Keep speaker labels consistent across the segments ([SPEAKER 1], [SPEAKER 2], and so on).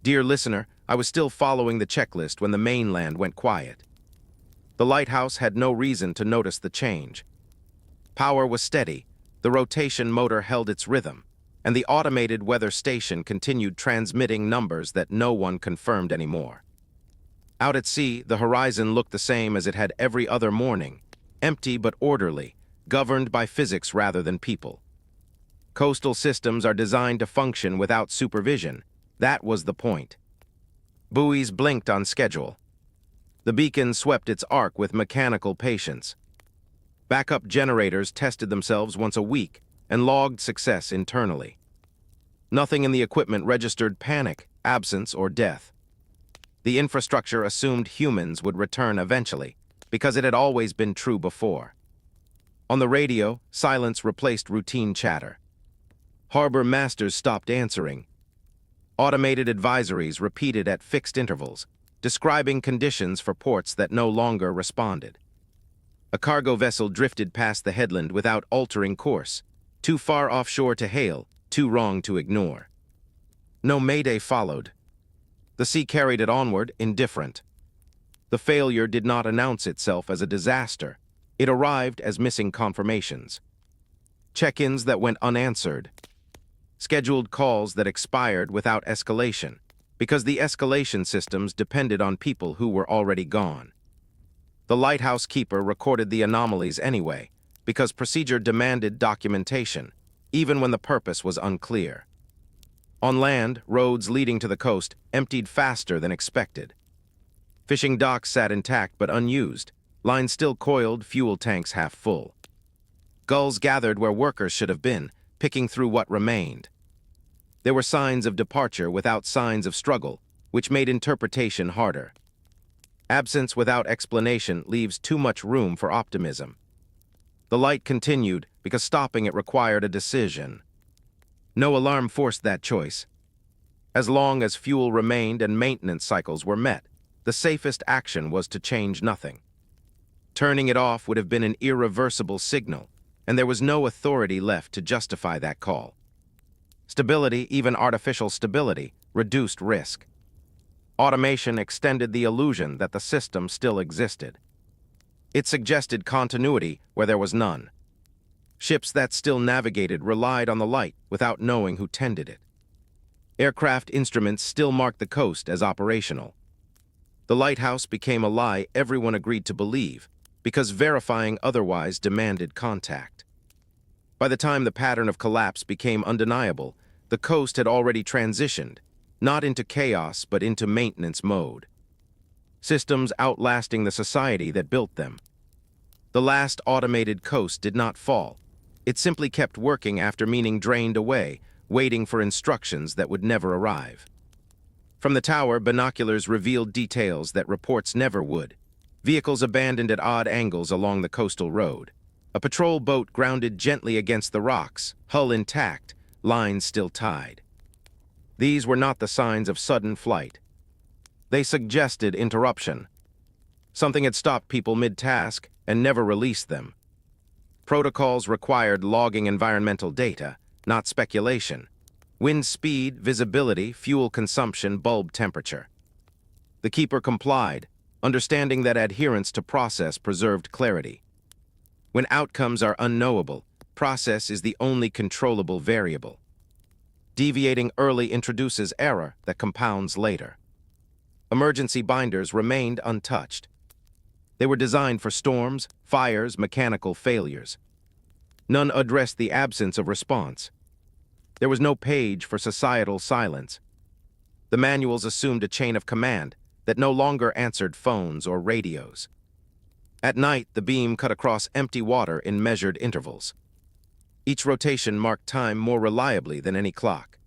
[SPEAKER 1] Dear listener, I was still following the checklist when the mainland went quiet. The lighthouse had no reason to notice the change. Power was steady, the rotation motor held its rhythm, and the automated weather station continued transmitting numbers that no one confirmed anymore. Out at sea, the horizon looked the same as it had every other morning, empty but orderly, governed by physics rather than people. Coastal systems are designed to function without supervision. That was the point. Buoys blinked on schedule. The beacon swept its arc with mechanical patience. Backup generators tested themselves once a week and logged success internally. Nothing in the equipment registered panic, absence, or death. The infrastructure assumed humans would return eventually, because it had always been true before. On the radio, silence replaced routine chatter. Harbor masters stopped answering. Automated advisories repeated at fixed intervals, describing conditions for ports that no longer responded. A cargo vessel drifted past the headland without altering course, too far offshore to hail, too wrong to ignore. No mayday followed. The sea carried it onward, indifferent. The failure did not announce itself as a disaster. It arrived as missing confirmations. Check-ins that went unanswered. Scheduled calls that expired without escalation, because the escalation systems depended on people who were already gone. The lighthouse keeper recorded the anomalies anyway, because procedure demanded documentation, even when the purpose was unclear. On land, roads leading to the coast emptied faster than expected. Fishing docks sat intact but unused, lines still coiled, fuel tanks half full. Gulls gathered where workers should have been, picking through what remained. There were signs of departure without signs of struggle, which made interpretation harder. Absence without explanation leaves too much room for optimism. The light continued because stopping it required a decision. No alarm forced that choice. As long as fuel remained and maintenance cycles were met, the safest action was to change nothing. Turning it off would have been an irreversible signal, and there was no authority left to justify that call. Stability, even artificial stability, reduced risk. Automation extended the illusion that the system still existed. It suggested continuity where there was none. Ships that still navigated relied on the light without knowing who tended it. Aircraft instruments still marked the coast as operational. The lighthouse became a lie everyone agreed to believe, because verifying otherwise demanded contact. By the time the pattern of collapse became undeniable, the coast had already transitioned, not into chaos but into maintenance mode. Systems outlasting the society that built them. The last automated coast did not fall. It simply kept working after meaning drained away, waiting for instructions that would never arrive. From the tower, binoculars revealed details that reports never would. Vehicles abandoned at odd angles along the coastal road. A patrol boat grounded gently against the rocks, hull intact, lines still tied. These were not the signs of sudden flight. They suggested interruption. Something had stopped people mid-task and never released them. Protocols required logging environmental data, not speculation. Wind speed, visibility, fuel consumption, bulb temperature. The keeper complied, understanding that adherence to process preserved clarity. When outcomes are unknowable, process is the only controllable variable. Deviating early introduces error that compounds later. Emergency binders remained untouched. They were designed for storms, fires, mechanical failures. None addressed the absence of response. There was no page for societal silence. The manuals assumed a chain of command that no longer answered phones or radios. At night, the beam cut across empty water in measured intervals. Each rotation marked time more reliably than any clock.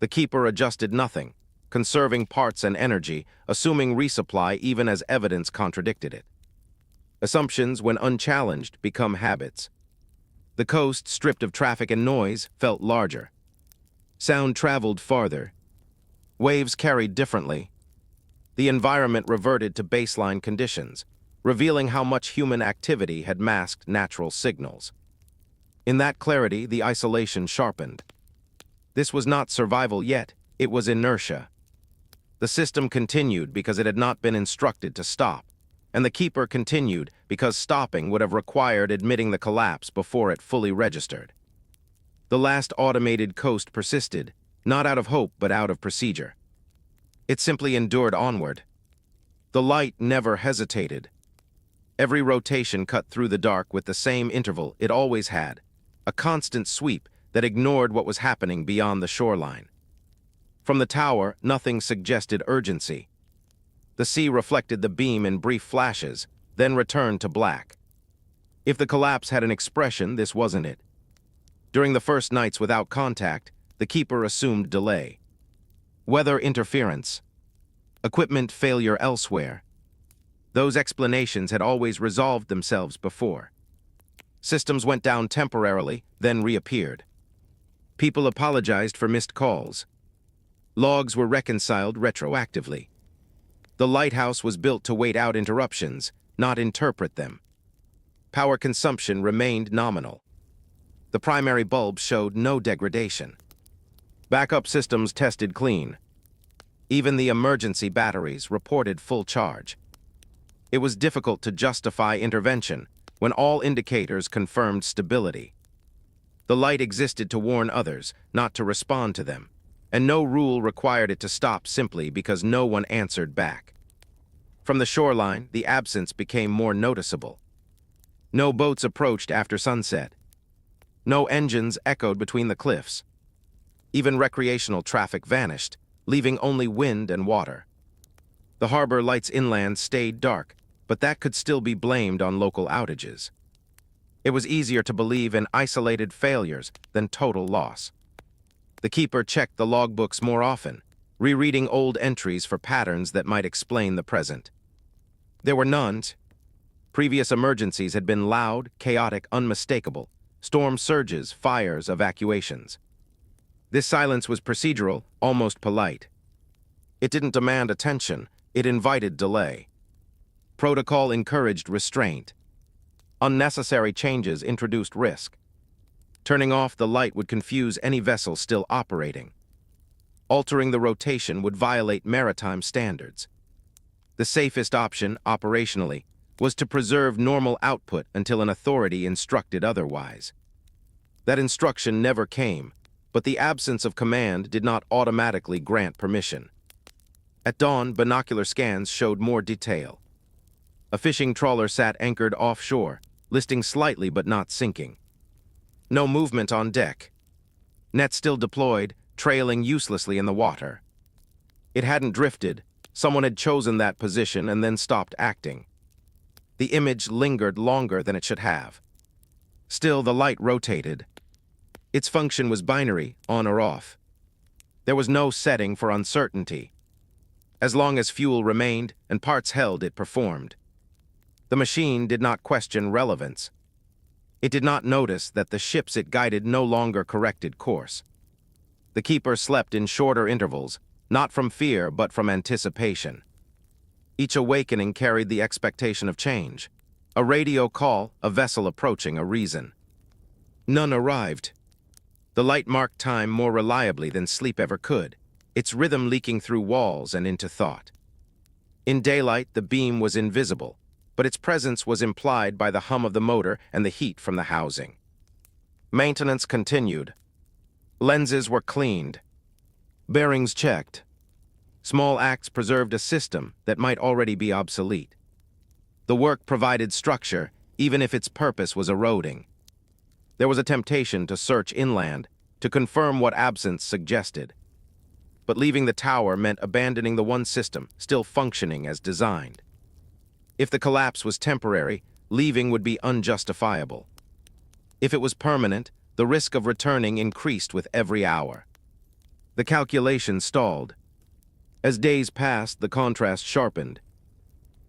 [SPEAKER 1] The keeper adjusted nothing, conserving parts and energy, assuming resupply even as evidence contradicted it. Assumptions, when unchallenged, become habits. The coast, stripped of traffic and noise, felt larger. Sound traveled farther. Waves carried differently. The environment reverted to baseline conditions, revealing how much human activity had masked natural signals. In that clarity, the isolation sharpened. This was not survival yet, it was inertia. The system continued because it had not been instructed to stop, and the keeper continued because stopping would have required admitting the collapse before it fully registered. The last automated coast persisted, not out of hope but out of procedure. It simply endured onward. The light never hesitated. Every rotation cut through the dark with the same interval it always had, a constant sweep that ignored what was happening beyond the shoreline. From the tower, nothing suggested urgency. The sea reflected the beam in brief flashes, then returned to black. If the collapse had an expression, this wasn't it. During the first nights without contact, the keeper assumed delay. Weather interference, equipment failure elsewhere. Those explanations had always resolved themselves before. Systems went down temporarily, then reappeared. People apologized for missed calls. Logs were reconciled retroactively. The lighthouse was built to wait out interruptions, not interpret them. Power consumption remained nominal. The primary bulb showed no degradation. Backup systems tested clean. Even the emergency batteries reported full charge. It was difficult to justify intervention when all indicators confirmed stability. The light existed to warn others, not to respond to them, and no rule required it to stop simply because no one answered back. From the shoreline, the absence became more noticeable. No boats approached after sunset. No engines echoed between the cliffs. Even recreational traffic vanished, leaving only wind and water. The harbor lights inland stayed dark, but that could still be blamed on local outages. It was easier to believe in isolated failures than total loss. The keeper checked the logbooks more often, rereading old entries for patterns that might explain the present. There were none. Previous emergencies had been loud, chaotic, unmistakable. Storm surges, fires, evacuations. This silence was procedural, almost polite. It didn't demand attention, it invited delay. Protocol encouraged restraint. Unnecessary changes introduced risk. Turning off the light would confuse any vessel still operating. Altering the rotation would violate maritime standards. The safest option, operationally, was to preserve normal output until an authority instructed otherwise. That instruction never came, but the absence of command did not automatically grant permission. At dawn, binocular scans showed more detail. A fishing trawler sat anchored offshore, listing slightly but not sinking. No movement on deck. Net still deployed, trailing uselessly in the water. It hadn't drifted. Someone had chosen that position and then stopped acting. The image lingered longer than it should have. Still, the light rotated. Its function was binary, on or off. There was no setting for uncertainty. As long as fuel remained and parts held, it performed. The machine did not question relevance. It did not notice that the ships it guided no longer corrected course. The keeper slept in shorter intervals, not from fear but from anticipation. Each awakening carried the expectation of change. A radio call, a vessel approaching, a reason. None arrived. The light marked time more reliably than sleep ever could, its rhythm leaking through walls and into thought. In daylight, the beam was invisible, but its presence was implied by the hum of the motor and the heat from the housing. Maintenance continued. Lenses were cleaned. Bearings checked. Small acts preserved a system that might already be obsolete. The work provided structure, even if its purpose was eroding. There was a temptation to search inland, to confirm what absence suggested. But leaving the tower meant abandoning the one system still functioning as designed. If the collapse was temporary, leaving would be unjustifiable. If it was permanent, the risk of returning increased with every hour. The calculation stalled. As days passed, the contrast sharpened.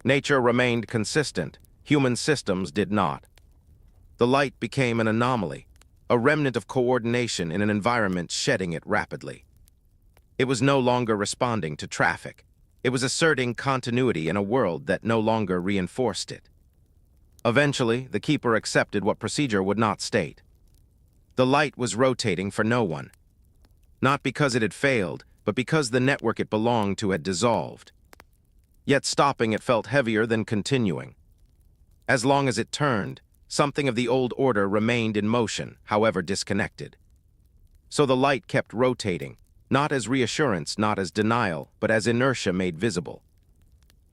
[SPEAKER 1] Nature remained consistent, human systems did not. The light became an anomaly, a remnant of coordination in an environment shedding it rapidly. It was no longer responding to traffic. It was asserting continuity in a world that no longer reinforced it. Eventually, the keeper accepted what procedure would not state. The light was rotating for no one. Not because it had failed, but because the network it belonged to had dissolved. Yet stopping it felt heavier than continuing. As long as it turned, something of the old order remained in motion, however disconnected. So the light kept rotating, not as reassurance, not as denial, but as inertia made visible.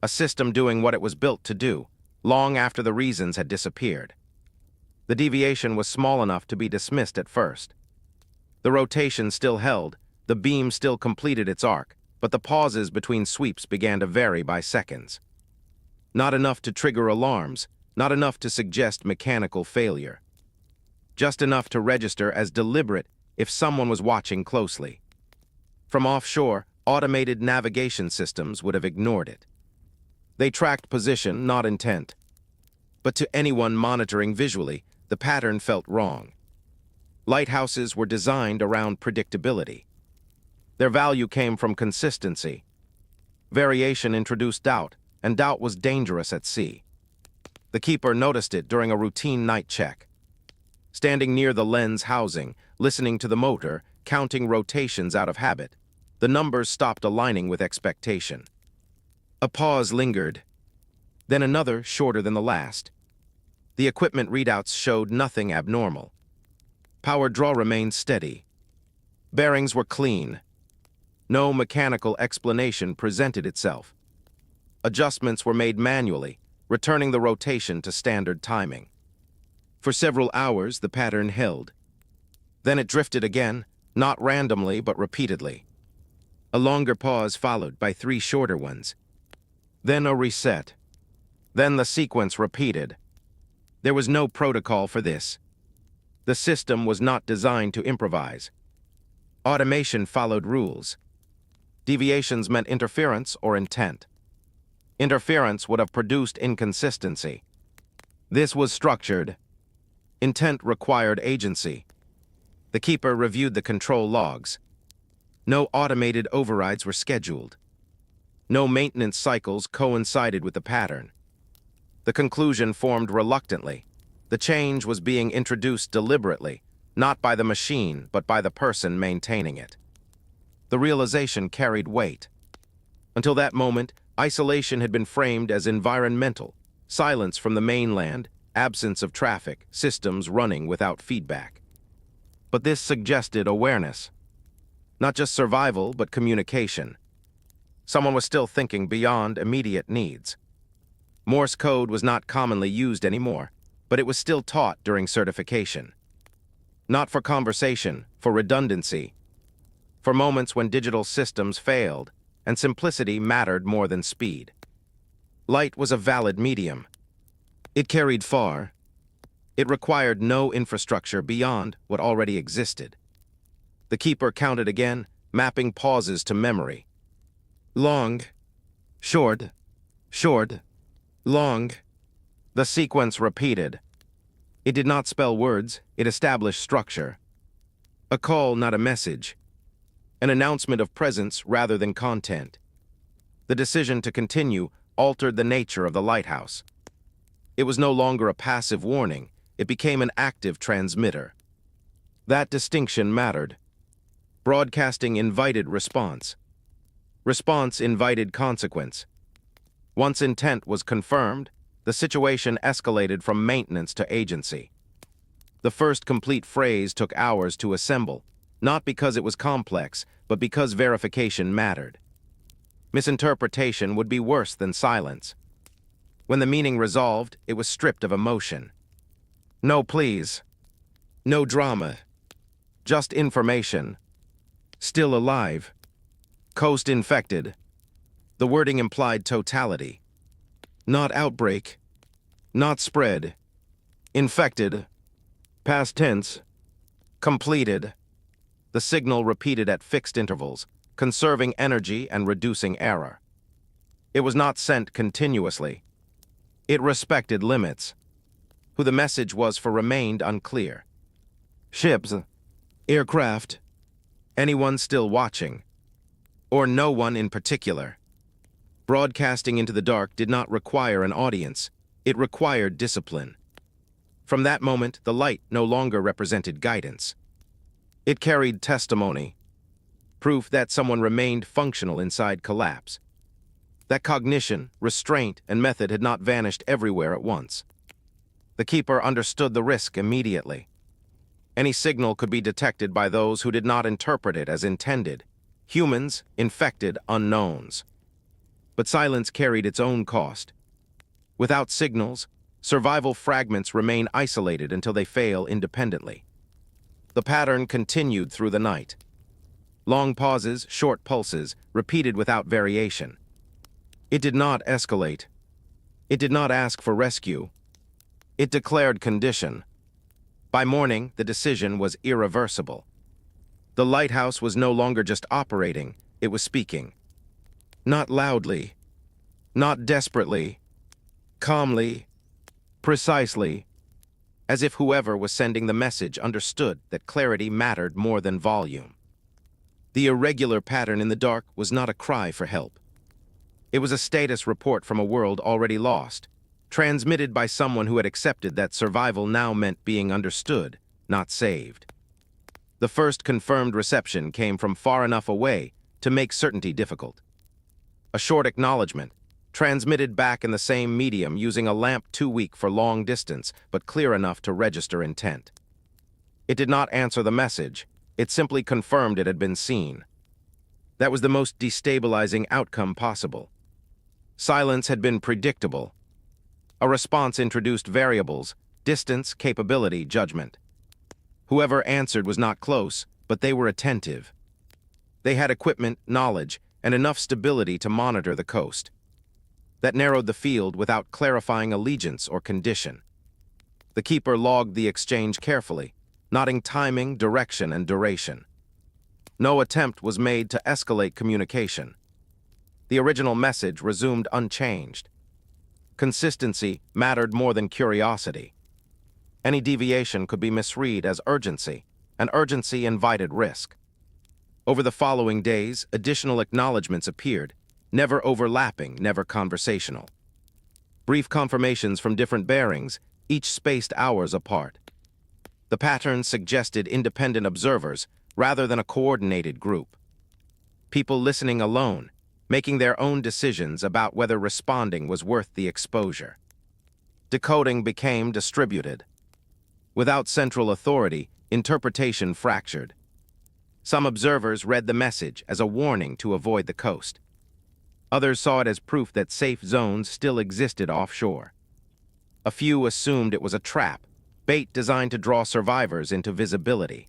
[SPEAKER 1] A system doing what it was built to do, long after the reasons had disappeared. The deviation was small enough to be dismissed at first. The rotation still held, the beam still completed its arc, but the pauses between sweeps began to vary by seconds. Not enough to trigger alarms, not enough to suggest mechanical failure. Just enough to register as deliberate if someone was watching closely. From offshore, automated navigation systems would have ignored it. They tracked position, not intent. But to anyone monitoring visually, the pattern felt wrong. Lighthouses were designed around predictability. Their value came from consistency. Variation introduced doubt, and doubt was dangerous at sea. The keeper noticed it during a routine night check. Standing near the lens housing, listening to the motor, counting rotations out of habit, the numbers stopped aligning with expectation. A pause lingered, then another shorter than the last. The equipment readouts showed nothing abnormal. Power draw remained steady. Bearings were clean. No mechanical explanation presented itself. Adjustments were made manually, returning the rotation to standard timing. For several hours, the pattern held. Then it drifted again, not randomly but repeatedly. A longer pause followed by 3 shorter ones. Then a reset. Then the sequence repeated. There was no protocol for this. The system was not designed to improvise. Automation followed rules. Deviations meant interference or intent. Interference would have produced inconsistency. This was structured. Intent required agency. The keeper reviewed the control logs. No automated overrides were scheduled. No maintenance cycles coincided with the pattern. The conclusion formed reluctantly. The change was being introduced deliberately, not by the machine, but by the person maintaining it. The realization carried weight. Until that moment, isolation had been framed as environmental, silence from the mainland, absence of traffic, systems running without feedback. But this suggested awareness. Not just survival, but communication. Someone was still thinking beyond immediate needs. Morse code was not commonly used anymore, but it was still taught during certification. Not for conversation, for redundancy. For moments when digital systems failed, and simplicity mattered more than speed. Light was a valid medium. It carried far. It required no infrastructure beyond what already existed. The keeper counted again, mapping pauses to memory. Long, short, short, long. The sequence repeated. It did not spell words, it established structure. A call, not a message. An announcement of presence rather than content. The decision to continue altered the nature of the lighthouse. It was no longer a passive warning, it became an active transmitter. That distinction mattered. Broadcasting invited response. Response invited consequence. Once intent was confirmed, the situation escalated from maintenance to agency. The first complete phrase took hours to assemble, not because it was complex, but because verification mattered. Misinterpretation would be worse than silence. When the meaning resolved, it was stripped of emotion. No pleas. No drama. Just information. Still alive. Coast infected. The wording implied totality. Not outbreak. Not spread. Infected. Past tense. Completed. The signal repeated at fixed intervals, conserving energy and reducing error. It was not sent continuously. It respected limits. Who the message was for remained unclear. Ships, aircraft, anyone still watching, or no one in particular. Broadcasting into the dark did not require an audience, it required discipline. From that moment, the light no longer represented guidance. It carried testimony. proof that someone remained functional inside collapse. That cognition, restraint, and method had not vanished everywhere at once. The keeper understood the risk immediately. Any signal could be detected by those who did not interpret it as intended. Humans, infected unknowns. But silence carried its own cost. Without signals, survival fragments remain isolated until they fail independently. The pattern continued through the night. Long pauses, short pulses, repeated without variation. It did not escalate. It did not ask for rescue. It declared condition. By morning, the decision was irreversible. The lighthouse was no longer just operating, it was speaking. Not loudly, not desperately, calmly, precisely, as if whoever was sending the message understood that clarity mattered more than volume. The irregular pattern in the dark was not a cry for help. It was a status report from a world already lost, transmitted by someone who had accepted that survival now meant being understood, not saved. The first confirmed reception came from far enough away to make certainty difficult. A short acknowledgement, transmitted back in the same medium using a lamp too weak for long distance but clear enough to register intent. It did not answer the message, it simply confirmed it had been seen. That was the most destabilizing outcome possible. Silence had been predictable. A response introduced variables, distance, capability, judgment. Whoever answered was not close, but they were attentive. They had equipment, knowledge, and enough stability to monitor the coast. That narrowed the field without clarifying allegiance or condition. The keeper logged the exchange carefully, noting timing, direction, and duration. No attempt was made to escalate communication. The original message resumed unchanged. Consistency mattered more than curiosity. Any deviation could be misread as urgency, and urgency invited risk. Over the following days, additional acknowledgments appeared, never overlapping, never conversational. Brief confirmations from different bearings, each spaced hours apart. The pattern suggested independent observers rather than a coordinated group. People listening alone, making their own decisions about whether responding was worth the exposure. Decoding became distributed. Without central authority, interpretation fractured. Some observers read the message as a warning to avoid the coast. Others saw it as proof that safe zones still existed offshore. A few assumed it was a trap, bait designed to draw survivors into visibility.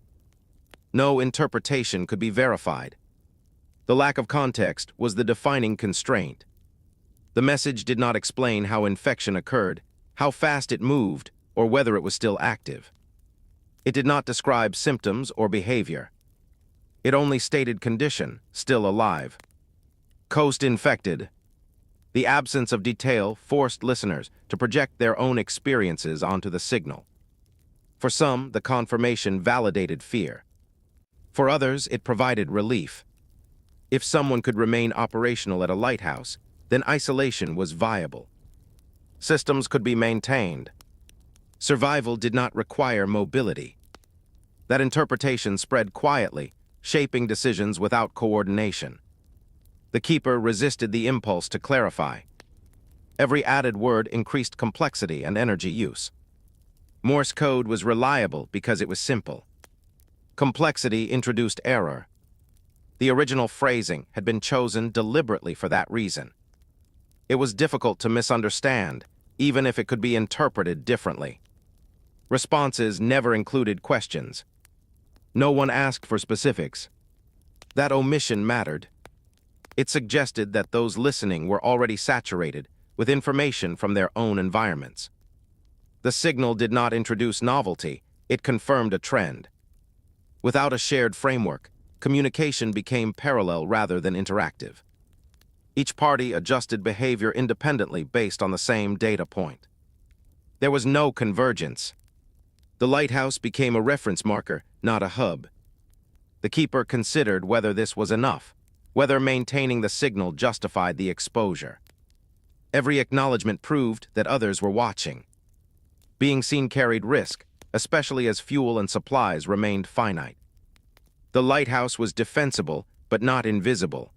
[SPEAKER 1] No interpretation could be verified. The lack of context was the defining constraint. The message did not explain how infection occurred, how fast it moved, or whether it was still active. It did not describe symptoms or behavior. It only stated condition, still alive. Coast infected. The absence of detail forced listeners to project their own experiences onto the signal. For some, the confirmation validated fear. For others, it provided relief. If someone could remain operational at a lighthouse, then isolation was viable. Systems could be maintained. Survival did not require mobility. That interpretation spread quietly, shaping decisions without coordination. The keeper resisted the impulse to clarify. Every added word increased complexity and energy use. Morse code was reliable because it was simple. Complexity introduced error. The original phrasing had been chosen deliberately for that reason. It was difficult to misunderstand, even if it could be interpreted differently. Responses never included questions. No one asked for specifics. That omission mattered. It suggested that those listening were already saturated with information from their own environments. The signal did not introduce novelty, it confirmed a trend. Without a shared framework, communication became parallel rather than interactive. Each party adjusted behavior independently based on the same data point. There was no convergence. The lighthouse became a reference marker, not a hub. The keeper considered whether this was enough, whether maintaining the signal justified the exposure. Every acknowledgement proved that others were watching. Being seen carried risk, especially as fuel and supplies remained finite. The lighthouse was defensible but not invisible.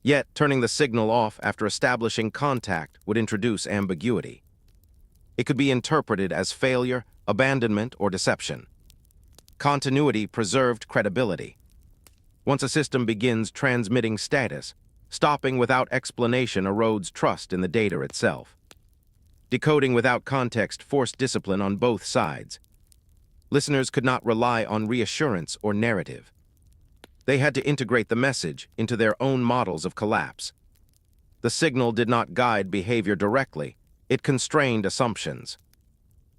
[SPEAKER 1] Yet, turning the signal off after establishing contact would introduce ambiguity. It could be interpreted as failure, abandonment, or deception. Continuity preserved credibility. Once a system begins transmitting status, stopping without explanation erodes trust in the data itself. Decoding without context forced discipline on both sides. Listeners could not rely on reassurance or narrative. They had to integrate the message into their own models of collapse. The signal did not guide behavior directly, it constrained assumptions.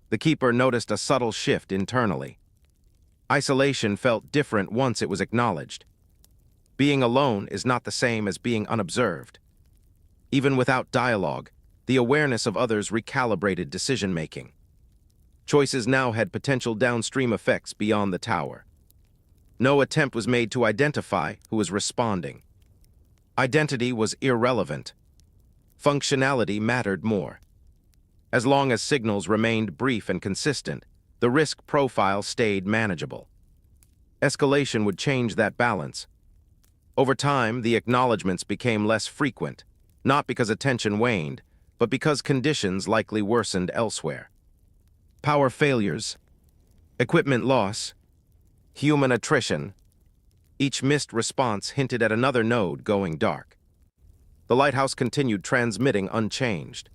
[SPEAKER 1] The keeper noticed a subtle shift internally. Isolation felt different once it was acknowledged. Being alone is not the same as being unobserved. Even without dialogue, the awareness of others recalibrated decision-making. Choices now had potential downstream effects beyond the tower. No attempt was made to identify who was responding. Identity was irrelevant. Functionality mattered more. As long as signals remained brief and consistent, the risk profile stayed manageable. Escalation would change that balance. Over time, the acknowledgements became less frequent, not because attention waned, but because conditions likely worsened elsewhere. Power failures, equipment loss, human attrition. Each missed response hinted at another node going dark. The Lighthouse continued transmitting unchanged.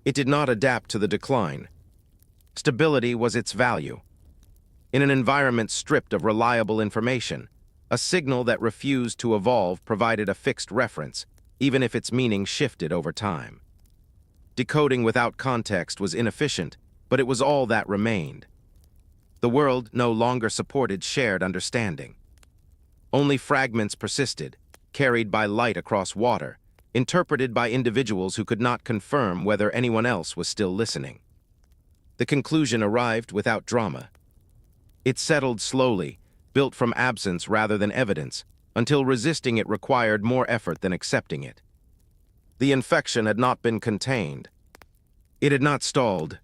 [SPEAKER 1] It did not adapt to the decline. Stability was its value. In an environment stripped of reliable information, a signal that refused to evolve provided a fixed reference, even if its meaning shifted over time. Decoding without context was inefficient, but it was all that remained. The world no longer supported shared understanding. Only fragments persisted, carried by light across water, interpreted by individuals who could not confirm whether anyone else was still listening. The conclusion arrived without drama. It settled slowly, built from absence rather than evidence, until resisting it required more effort than accepting it. The infection had not been contained. It had not stalled.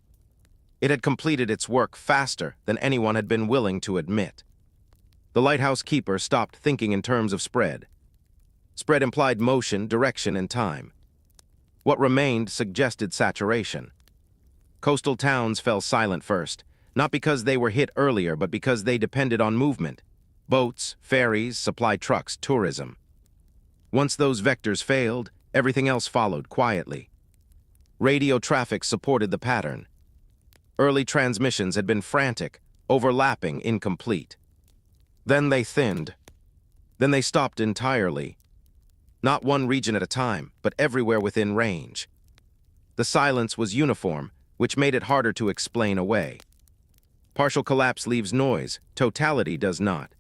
[SPEAKER 1] It had completed its work faster than anyone had been willing to admit. The Lighthouse keeper stopped thinking in terms of spread. Spread implied motion, direction, and time. What remained suggested saturation. Coastal towns fell silent first, not because they were hit earlier, but because they depended on movement. Boats, ferries, supply trucks, tourism. Once those vectors failed, everything else followed quietly. Radio traffic supported the pattern. Early transmissions had been frantic, overlapping, incomplete. Then they thinned. Then they stopped entirely. Not one region at a time, but everywhere within range. The silence was uniform, which made it harder to explain away. Partial collapse leaves noise, totality does not.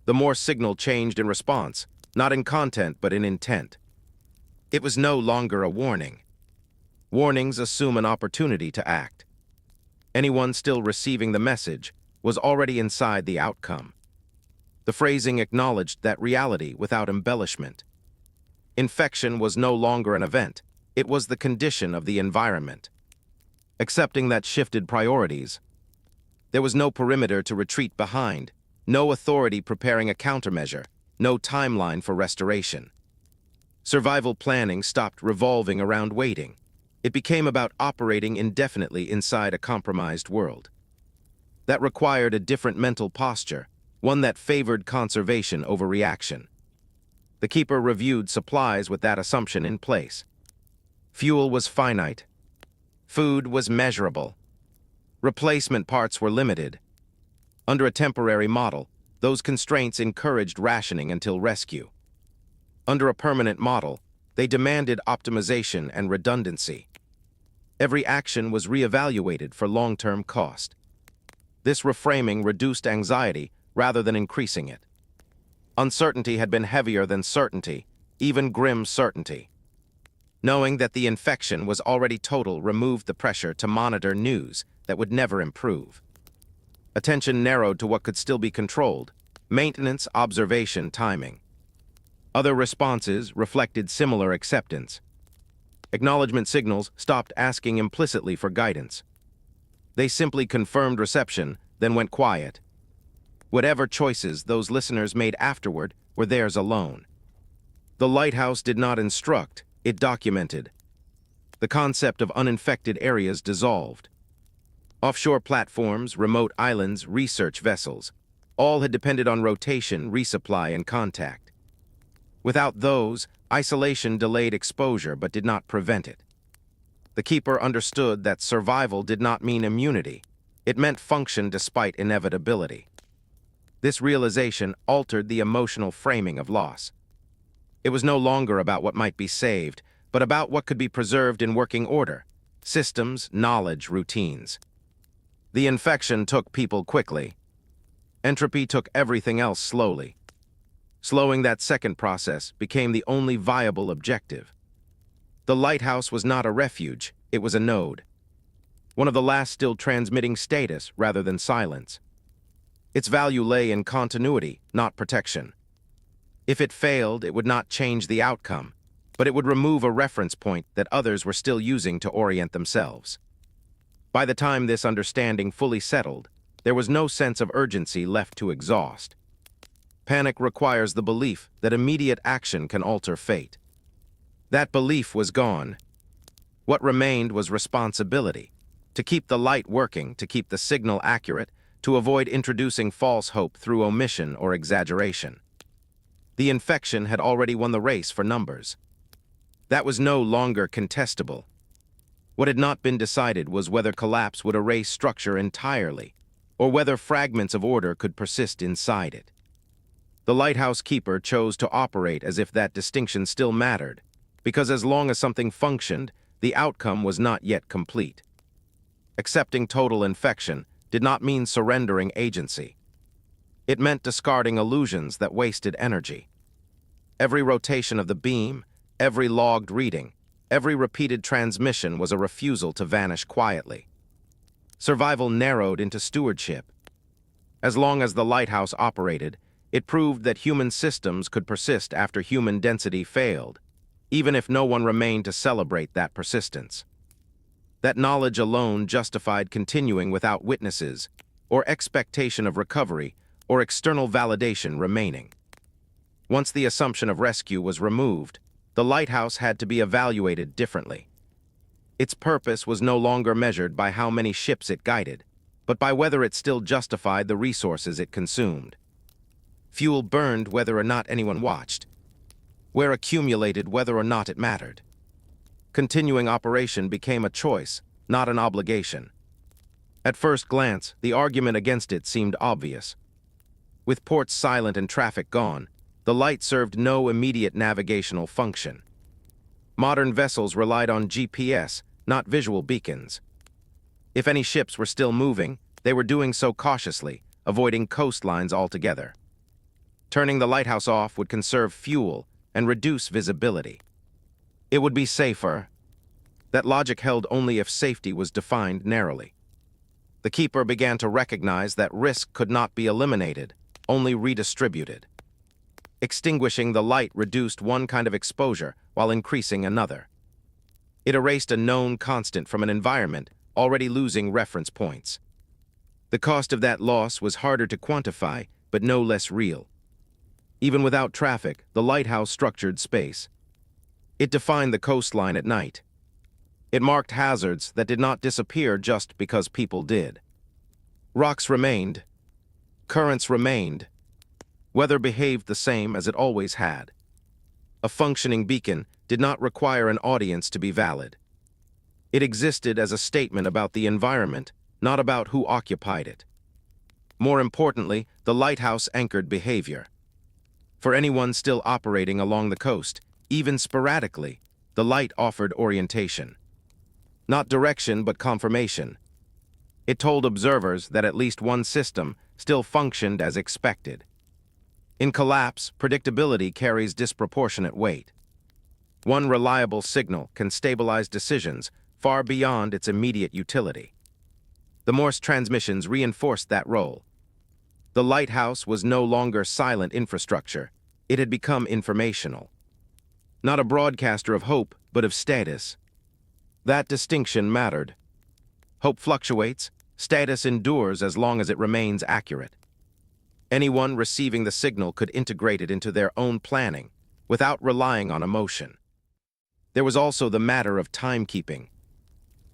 [SPEAKER 1] The Morse signal changed in response, not in content but in intent. It was no longer a warning. Warnings assume an opportunity to act. Anyone still receiving the message was already inside the outcome. The phrasing acknowledged that reality without embellishment. Infection was no longer an event, it was the condition of the environment. Accepting that shifted priorities. There was no perimeter to retreat behind, no authority preparing a countermeasure, no timeline for restoration. Survival planning stopped revolving around waiting. It became about operating indefinitely inside a compromised world. That required a different mental posture, one that favored conservation over reaction. The keeper reviewed supplies with that assumption in place. Fuel was finite. Food was measurable. Replacement parts were limited. Under a temporary model, those constraints encouraged rationing until rescue. Under a permanent model, they demanded optimization and redundancy. Every action was reevaluated for long-term cost. This reframing reduced anxiety rather than increasing it. Uncertainty had been heavier than certainty, even grim certainty. Knowing that the infection was already total removed the pressure to monitor news that would never improve. Attention narrowed to what could still be controlled: maintenance, observation, timing. Other responses reflected similar acceptance. Acknowledgement signals stopped asking implicitly for guidance. They simply confirmed reception, then went quiet. Whatever choices those listeners made afterward were theirs alone. The lighthouse did not instruct, it documented. The concept of uninfected areas dissolved. Offshore platforms, remote islands, research vessels, all had depended on rotation, resupply, and contact. Without those, isolation delayed exposure but did not prevent it. The keeper understood that survival did not mean immunity. It meant function despite inevitability. This realization altered the emotional framing of loss. It was no longer about what might be saved, but about what could be preserved in working order: systems, knowledge, routines. The infection took people quickly. Entropy took everything else slowly. Slowing that second process became the only viable objective. The lighthouse was not a refuge, it was a node. One of the last still transmitting status rather than silence. Its value lay in continuity, not protection. If it failed, it would not change the outcome, but it would remove a reference point that others were still using to orient themselves. By the time this understanding fully settled, there was no sense of urgency left to exhaust. Panic requires the belief that immediate action can alter fate. That belief was gone. What remained was responsibility, to keep the light working, to keep the signal accurate, to avoid introducing false hope through omission or exaggeration. The infection had already won the race for numbers. That was no longer contestable. What had not been decided was whether collapse would erase structure entirely, or whether fragments of order could persist inside it. The lighthouse keeper chose to operate as if that distinction still mattered, because as long as something functioned, the outcome was not yet complete. Accepting total infection did not mean surrendering agency. It meant discarding illusions that wasted energy. Every rotation of the beam, every logged reading, every repeated transmission was a refusal to vanish quietly. Survival narrowed into stewardship. As long as the lighthouse operated, it proved that human systems could persist after human density failed, even if no one remained to celebrate that persistence. That knowledge alone justified continuing without witnesses, or expectation of recovery, or external validation remaining. Once the assumption of rescue was removed, the lighthouse had to be evaluated differently. Its purpose was no longer measured by how many ships it guided, but by whether it still justified the resources it consumed. Fuel burned whether or not anyone watched. Wear accumulated whether or not it mattered. Continuing operation became a choice, not an obligation. At first glance, the argument against it seemed obvious. With ports silent and traffic gone, the light served no immediate navigational function. Modern vessels relied on GPS, not visual beacons. If any ships were still moving, they were doing so cautiously, avoiding coastlines altogether. Turning the lighthouse off would conserve fuel and reduce visibility. It would be safer. That logic held only if safety was defined narrowly. The keeper began to recognize that risk could not be eliminated, only redistributed. Extinguishing the light reduced one kind of exposure while increasing another. It erased a known constant from an environment already losing reference points. The cost of that loss was harder to quantify, but no less real. Even without traffic, the lighthouse structured space. It defined the coastline at night. It marked hazards that did not disappear just because people did. Rocks remained. Currents remained. Weather behaved the same as it always had. A functioning beacon did not require an audience to be valid. It existed as a statement about the environment, not about who occupied it. More importantly, the lighthouse anchored behavior. For anyone still operating along the coast, even sporadically, the light offered orientation. Not direction, but confirmation. It told observers that at least one system still functioned as expected. In collapse, predictability carries disproportionate weight. One reliable signal can stabilize decisions far beyond its immediate utility. The Morse transmissions reinforced that role. The lighthouse was no longer silent infrastructure. It had become informational. Not a broadcaster of hope, but of status. That distinction mattered. Hope fluctuates, status endures as long as it remains accurate. Anyone receiving the signal could integrate it into their own planning without relying on emotion. There was also the matter of timekeeping.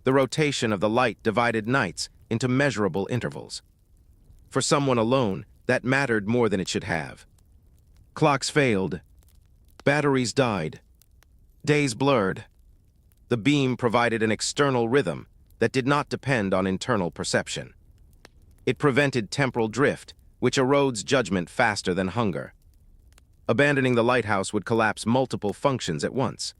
[SPEAKER 1] The rotation of the light divided nights into measurable intervals. For someone alone, that mattered more than it should have. Clocks failed. Batteries died. Days blurred. The beam provided an external rhythm that did not depend on internal perception. It prevented temporal drift, which erodes judgment faster than hunger. Abandoning the lighthouse would collapse multiple functions at once: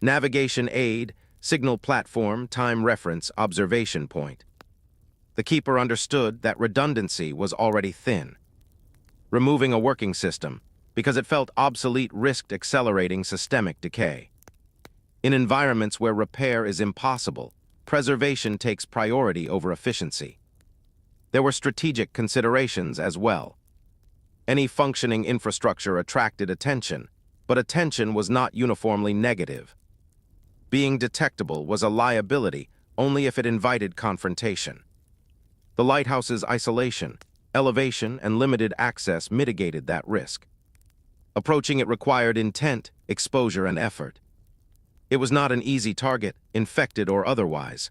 [SPEAKER 1] navigation aid, signal platform, time reference, observation point. The keeper understood that redundancy was already thin. Removing a working system, because it felt obsolete, risked accelerating systemic decay. In environments where repair is impossible, preservation takes priority over efficiency. There were strategic considerations as well. Any functioning infrastructure attracted attention, but attention was not uniformly negative. Being detectable was a liability only if it invited confrontation. The lighthouse's isolation, elevation, and limited access mitigated that risk. Approaching it required intent, exposure, and effort. It was not an easy target, infected or otherwise.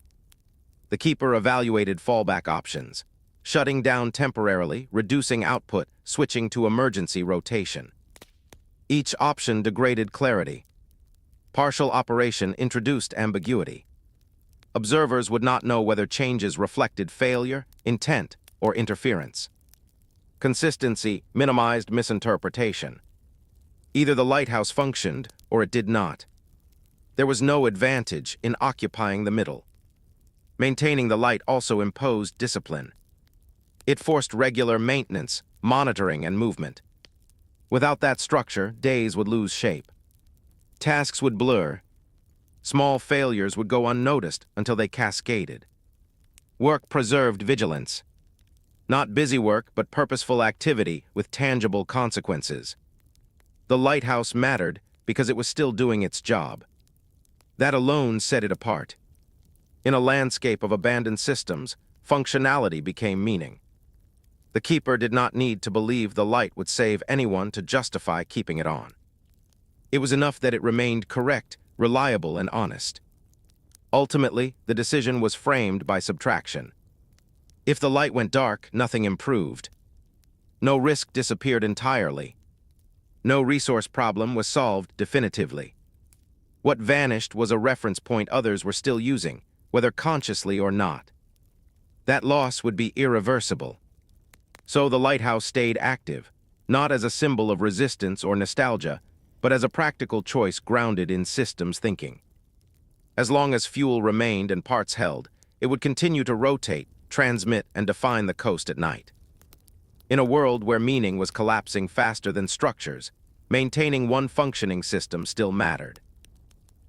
[SPEAKER 1] The keeper evaluated fallback options: shutting down temporarily, reducing output, switching to emergency rotation. Each option degraded clarity. Partial operation introduced ambiguity. Observers would not know whether changes reflected failure, intent, or interference. Consistency minimized misinterpretation. Either the lighthouse functioned, or it did not. There was no advantage in occupying the middle. Maintaining the light also imposed discipline. It forced regular maintenance, monitoring, and movement. Without that structure, days would lose shape. Tasks would blur. Small failures would go unnoticed until they cascaded. Work preserved vigilance. Not busy work, but purposeful activity with tangible consequences. The lighthouse mattered because it was still doing its job. That alone set it apart. In a landscape of abandoned systems, functionality became meaning. The keeper did not need to believe the light would save anyone to justify keeping it on. It was enough that it remained correct, reliable, and honest. Ultimately, the decision was framed by subtraction. If the light went dark, nothing improved. No risk disappeared entirely. No resource problem was solved definitively. What vanished was a reference point others were still using, whether consciously or not. That loss would be irreversible. So the lighthouse stayed active, not as a symbol of resistance or nostalgia, but as a practical choice grounded in systems thinking. As long as fuel remained and parts held, it would continue to rotate, transmit, and define the coast at night. In a world where meaning was collapsing faster than structures, maintaining one functioning system still mattered.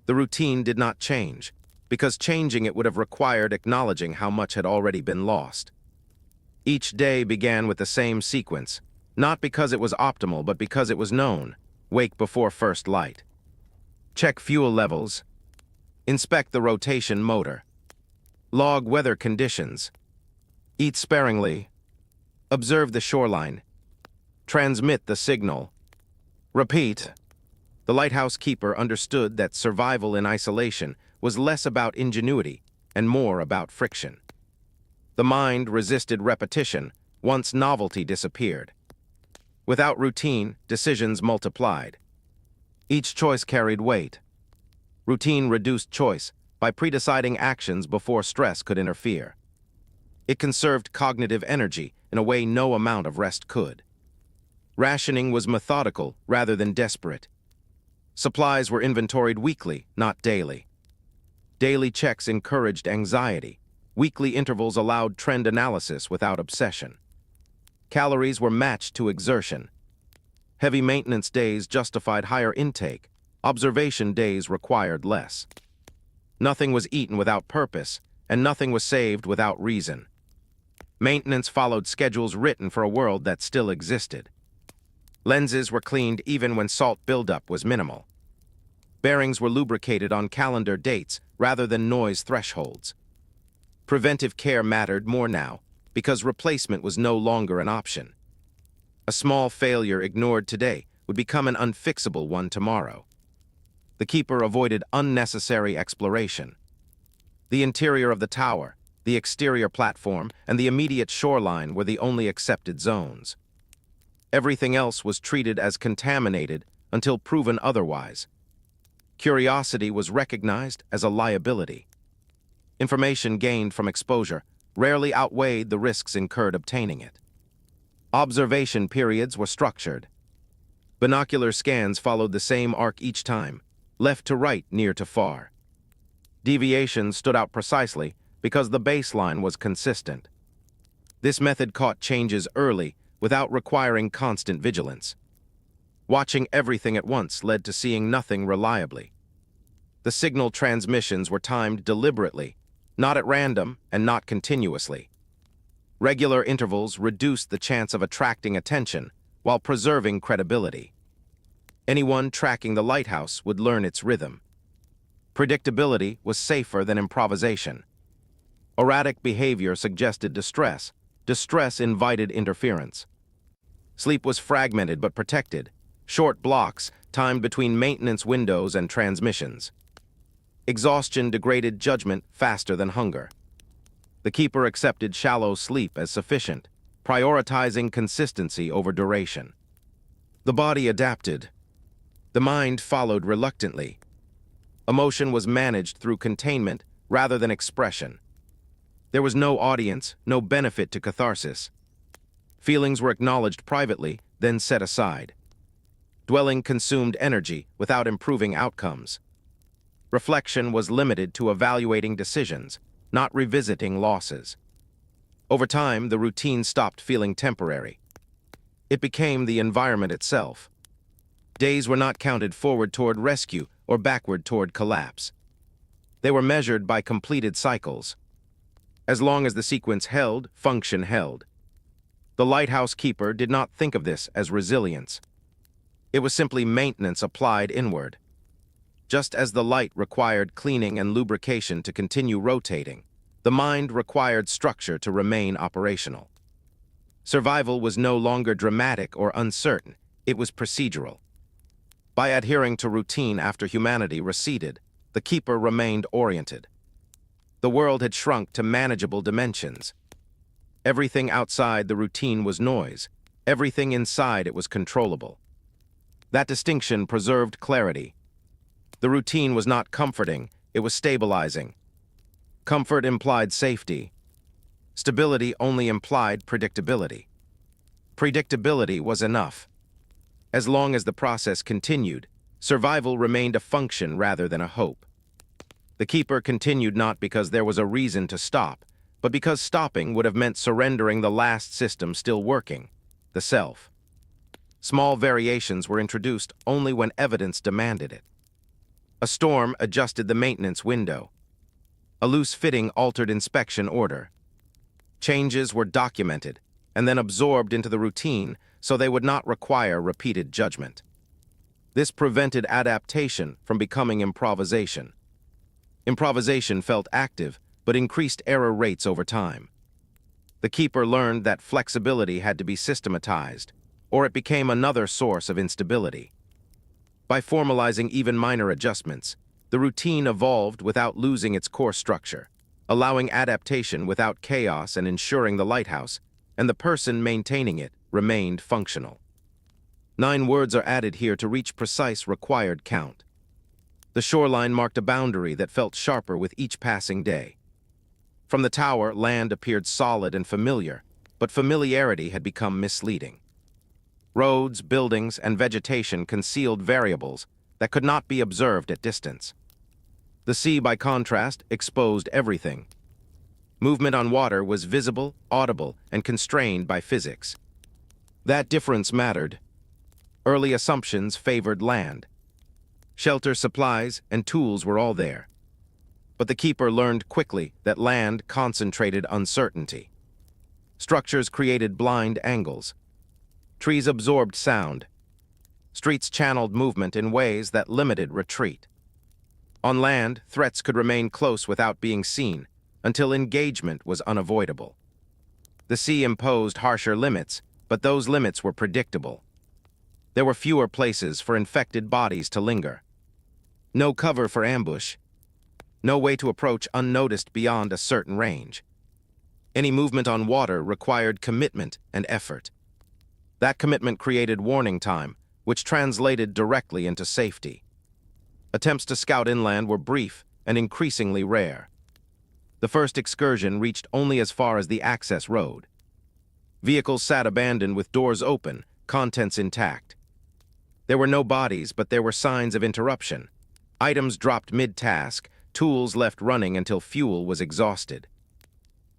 [SPEAKER 1] The routine did not change, because changing it would have required acknowledging how much had already been lost. Each day began with the same sequence, not because it was optimal, but because it was known: wake before first light. Check fuel levels. Inspect the rotation motor. Log weather conditions. Eat sparingly. Observe the shoreline. Transmit the signal. Repeat. The lighthouse keeper understood that survival in isolation was less about ingenuity and more about friction. The mind resisted repetition once novelty disappeared. Without routine, decisions multiplied. Each choice carried weight. Routine reduced choice by predeciding actions before stress could interfere. It conserved cognitive energy in a way no amount of rest could. Rationing was methodical rather than desperate. Supplies were inventoried weekly, not daily. Daily checks encouraged anxiety. Weekly intervals allowed trend analysis without obsession. Calories were matched to exertion. Heavy maintenance days justified higher intake. Observation days required less. Nothing was eaten without purpose, and nothing was saved without reason. Maintenance followed schedules written for a world that still existed. Lenses were cleaned even when salt buildup was minimal. Bearings were lubricated on calendar dates rather than noise thresholds. Preventive care mattered more now, because replacement was no longer an option. A small failure ignored today would become an unfixable one tomorrow. The keeper avoided unnecessary exploration. The interior of the tower, the exterior platform, and the immediate shoreline were the only accepted zones. Everything else was treated as contaminated until proven otherwise. Curiosity was recognized as a liability. Information gained from exposure rarely outweighed the risks incurred obtaining it. Observation periods were structured. Binocular scans followed the same arc each time, left to right, near to far. Deviations stood out precisely because the baseline was consistent. This method caught changes early without requiring constant vigilance. Watching everything at once led to seeing nothing reliably. The signal transmissions were timed deliberately, not at random and not continuously. Regular intervals reduced the chance of attracting attention while preserving credibility. Anyone tracking the lighthouse would learn its rhythm. Predictability was safer than improvisation. Erratic behavior suggested distress. Distress invited interference. Sleep was fragmented but protected, short blocks timed between maintenance windows and transmissions. Exhaustion degraded judgment faster than hunger. The keeper accepted shallow sleep as sufficient, prioritizing consistency over duration. The body adapted. The mind followed reluctantly. Emotion was managed through containment rather than expression. There was no audience, no benefit to catharsis. Feelings were acknowledged privately, then set aside. Dwelling consumed energy without improving outcomes. Reflection was limited to evaluating decisions, not revisiting losses. Over time, the routine stopped feeling temporary. It became the environment itself. Days were not counted forward toward rescue or backward toward collapse. They were measured by completed cycles. As long as the sequence held, function held. The lighthouse keeper did not think of this as resilience. It was simply maintenance applied inward. Just as the light required cleaning and lubrication to continue rotating, the mind required structure to remain operational. Survival was no longer dramatic or uncertain, it was procedural. By adhering to routine after humanity receded, the keeper remained oriented. The world had shrunk to manageable dimensions. Everything outside the routine was noise. Everything inside it was controllable. That distinction preserved clarity. The routine was not comforting, it was stabilizing. Comfort implied safety. Stability only implied predictability. Predictability was enough. As long as the process continued, survival remained a function rather than a hope. The keeper continued not because there was a reason to stop, but because stopping would have meant surrendering the last system still working, the self. Small variations were introduced only when evidence demanded it. A storm adjusted the maintenance window. A loose fitting altered inspection order. Changes were documented and then absorbed into the routine so they would not require repeated judgment. This prevented adaptation from becoming improvisation. Improvisation felt active, but increased error rates over time. The keeper learned that flexibility had to be systematized, or it became another source of instability. By formalizing even minor adjustments, the routine evolved without losing its core structure, allowing adaptation without chaos and ensuring the lighthouse, and the person maintaining it, remained functional. 9 words are added here to reach precise required count. The shoreline marked a boundary that felt sharper with each passing day. From the tower, land appeared solid and familiar, but familiarity had become misleading. Roads, buildings, and vegetation concealed variables that could not be observed at distance. The sea, by contrast, exposed everything. Movement on water was visible, audible, and constrained by physics. That difference mattered. Early assumptions favored land. Shelter, supplies, and tools were all there. But the keeper learned quickly that land concentrated uncertainty. Structures created blind angles. Trees absorbed sound. Streets channeled movement in ways that limited retreat. On land, threats could remain close without being seen, until engagement was unavoidable. The sea imposed harsher limits, but those limits were predictable. There were fewer places for infected bodies to linger. No cover for ambush. No way to approach unnoticed beyond a certain range. Any movement on water required commitment and effort. That commitment created warning time, which translated directly into safety. Attempts to scout inland were brief and increasingly rare. The first excursion reached only as far as the access road. Vehicles sat abandoned with doors open, contents intact. There were no bodies, but there were signs of interruption. Items dropped mid-task, tools left running until fuel was exhausted.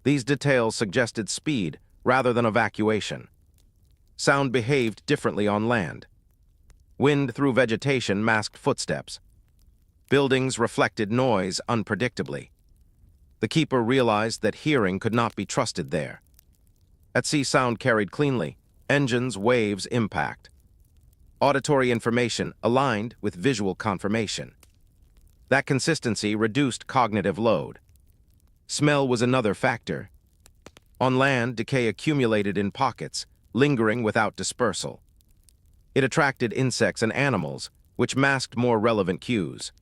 [SPEAKER 1] These details suggested speed rather than evacuation. Sound behaved differently on land. Wind through vegetation masked footsteps. Buildings reflected noise unpredictably. The keeper realized that hearing could not be trusted there. At sea, sound carried cleanly, engines, waves, impact. Auditory information aligned with visual confirmation. That consistency reduced cognitive load. Smell was another factor. On land, decay accumulated in pockets, lingering without dispersal. It attracted insects and animals, which masked more relevant cues.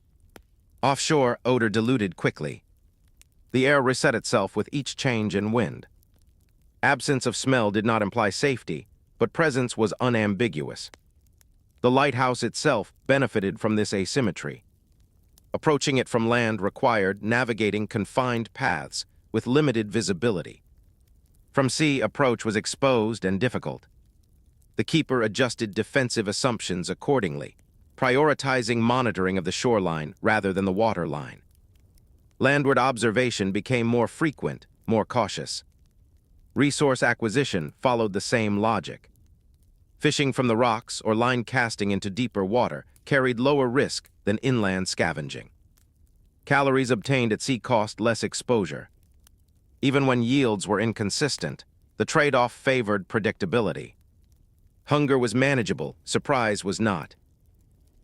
[SPEAKER 1] Offshore, odor diluted quickly. The air reset itself with each change in wind. Absence of smell did not imply safety, but presence was unambiguous. The lighthouse itself benefited from this asymmetry. Approaching it from land required navigating confined paths with limited visibility. From sea, approach was exposed and difficult. The keeper adjusted defensive assumptions accordingly, prioritizing monitoring of the shoreline rather than the waterline. Landward observation became more frequent, more cautious. Resource acquisition followed the same logic. Fishing from the rocks or line casting into deeper water carried lower risk than inland scavenging. Calories obtained at sea cost less exposure. Even when yields were inconsistent, the trade-off favored predictability. Hunger was manageable, surprise was not.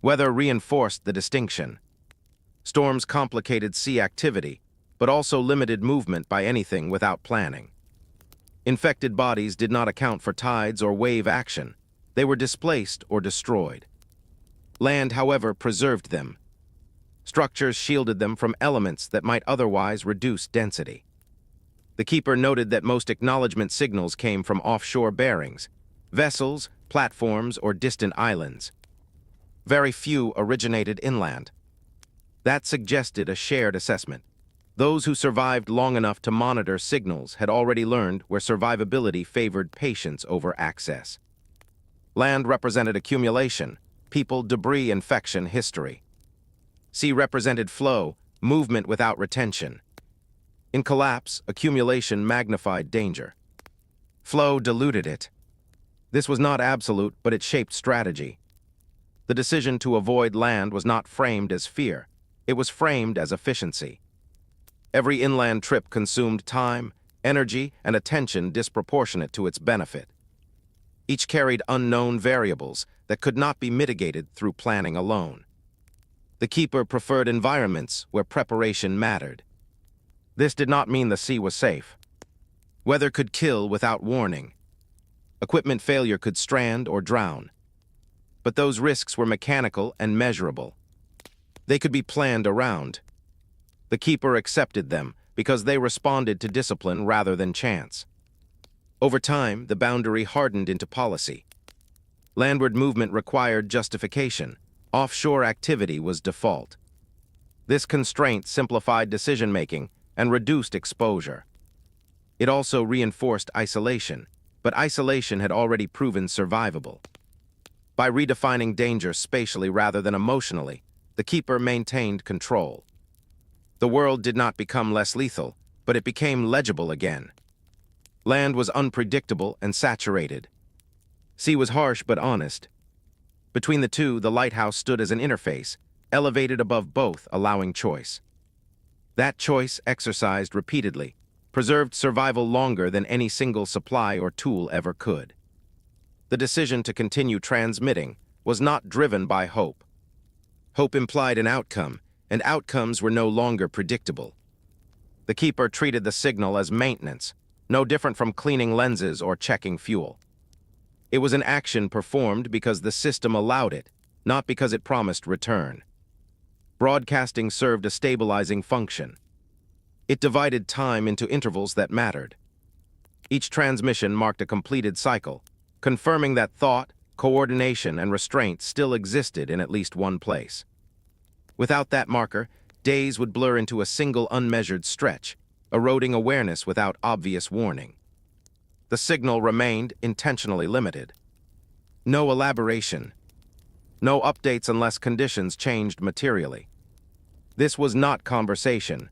[SPEAKER 1] Weather reinforced the distinction. Storms complicated sea activity, but also limited movement by anything without planning. Infected bodies did not account for tides or wave action. They were displaced or destroyed. Land, however, preserved them. Structures shielded them from elements that might otherwise reduce density. The keeper noted that most acknowledgement signals came from offshore bearings, vessels, platforms, or distant islands. Very few originated inland. That suggested a shared assessment. Those who survived long enough to monitor signals had already learned where survivability favored patience over access. Land represented accumulation, people, debris, infection, history. Sea represented flow, movement without retention. In collapse, accumulation magnified danger. Flow diluted it. This was not absolute, but it shaped strategy. The decision to avoid land was not framed as fear. It was framed as efficiency. Every inland trip consumed time, energy, and attention disproportionate to its benefit. Each carried unknown variables that could not be mitigated through planning alone. The keeper preferred environments where preparation mattered. This did not mean the sea was safe. Weather could kill without warning. Equipment failure could strand or drown. But those risks were mechanical and measurable. They could be planned around. The keeper accepted them because they responded to discipline rather than chance. Over time, the boundary hardened into policy. Landward movement required justification. Offshore activity was default. This constraint simplified decision-making and reduced exposure. It also reinforced isolation, but isolation had already proven survivable. By redefining danger spatially rather than emotionally, the keeper maintained control. The world did not become less lethal, but it became legible again. Land was unpredictable and saturated. Sea was harsh but honest. Between the two, the lighthouse stood as an interface, elevated above both, allowing choice. That choice, exercised repeatedly, preserved survival longer than any single supply or tool ever could. The decision to continue transmitting was not driven by hope. Hope implied an outcome, and outcomes were no longer predictable. The keeper treated the signal as maintenance, no different from cleaning lenses or checking fuel. It was an action performed because the system allowed it, not because it promised return. Broadcasting served a stabilizing function. It divided time into intervals that mattered. Each transmission marked a completed cycle, confirming that thought, coordination, and restraint still existed in at least one place. Without that marker, days would blur into a single unmeasured stretch, eroding awareness without obvious warning. The signal remained intentionally limited. No elaboration. No updates unless conditions changed materially. This was not conversation.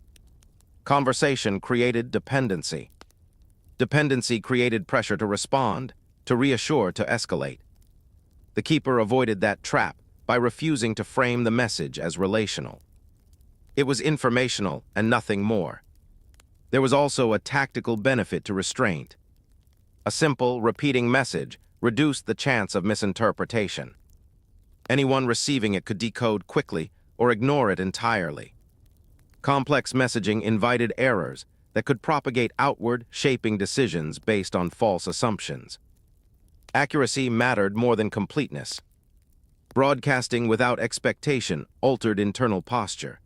[SPEAKER 1] Conversation created dependency. Dependency created pressure to respond, to reassure, to escalate. The keeper avoided that trap by refusing to frame the message as relational. It was informational and nothing more. There was also a tactical benefit to restraint. A simple, repeating message reduced the chance of misinterpretation. Anyone receiving it could decode quickly or ignore it entirely. Complex messaging invited errors that could propagate outward, shaping decisions based on false assumptions. Accuracy mattered more than completeness. Broadcasting without expectation altered internal posture.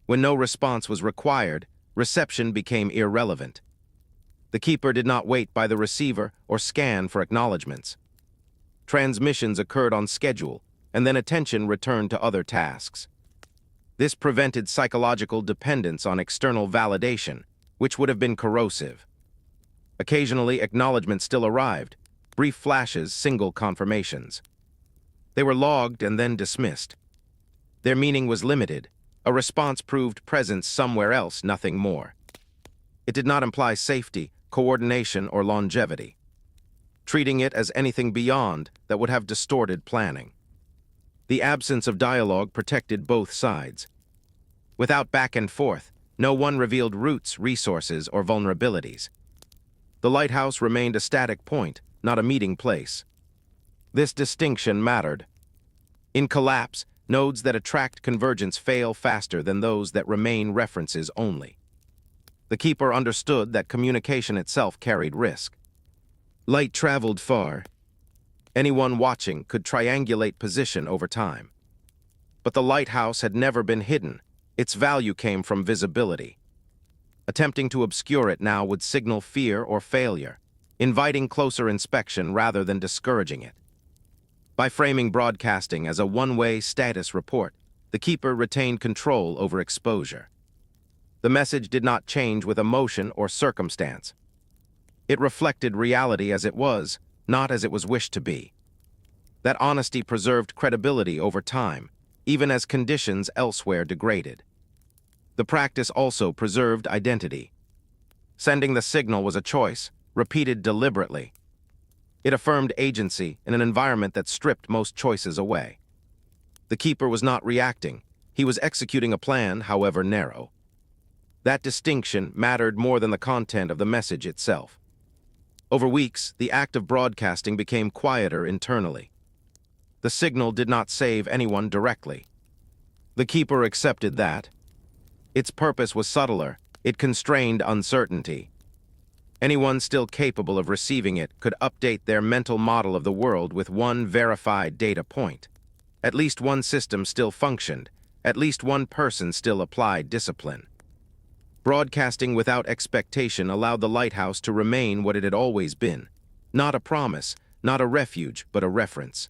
[SPEAKER 1] When no response was required, reception became irrelevant. The keeper did not wait by the receiver or scan for acknowledgments. Transmissions occurred on schedule, and then attention returned to other tasks. This prevented psychological dependence on external validation, which would have been corrosive. Occasionally, acknowledgments still arrived, brief flashes, single confirmations. They were logged and then dismissed. Their meaning was limited. A response proved presence somewhere else, nothing more. It did not imply safety, coordination, or longevity. Treating it as anything beyond that would have distorted planning. The absence of dialogue protected both sides. Without back and forth, no one revealed roots, resources, or vulnerabilities. The lighthouse remained a static point, not a meeting place. This distinction mattered. In collapse, nodes that attract convergence fail faster than those that remain references only. The keeper understood that communication itself carried risk. Light traveled far. Anyone watching could triangulate position over time. But the lighthouse had never been hidden. Its value came from visibility. Attempting to obscure it now would signal fear or failure, inviting closer inspection rather than discouraging it. By framing broadcasting as a one-way status report, the keeper retained control over exposure. The message did not change with emotion or circumstance. It reflected reality as it was, not as it was wished to be. That honesty preserved credibility over time, even as conditions elsewhere degraded. The practice also preserved identity. Sending the signal was a choice, repeated deliberately. It affirmed agency in an environment that stripped most choices away. The keeper was not reacting. He was executing a plan, however narrow. That distinction mattered more than the content of the message itself. Over weeks, the act of broadcasting became quieter internally. The signal did not save anyone directly. The keeper accepted that. Its purpose was subtler. It constrained uncertainty. Anyone still capable of receiving it could update their mental model of the world with one verified data point. At least one system still functioned. At least one person still applied discipline. Broadcasting without expectation allowed the lighthouse to remain what it had always been. Not a promise, not a refuge, but a reference.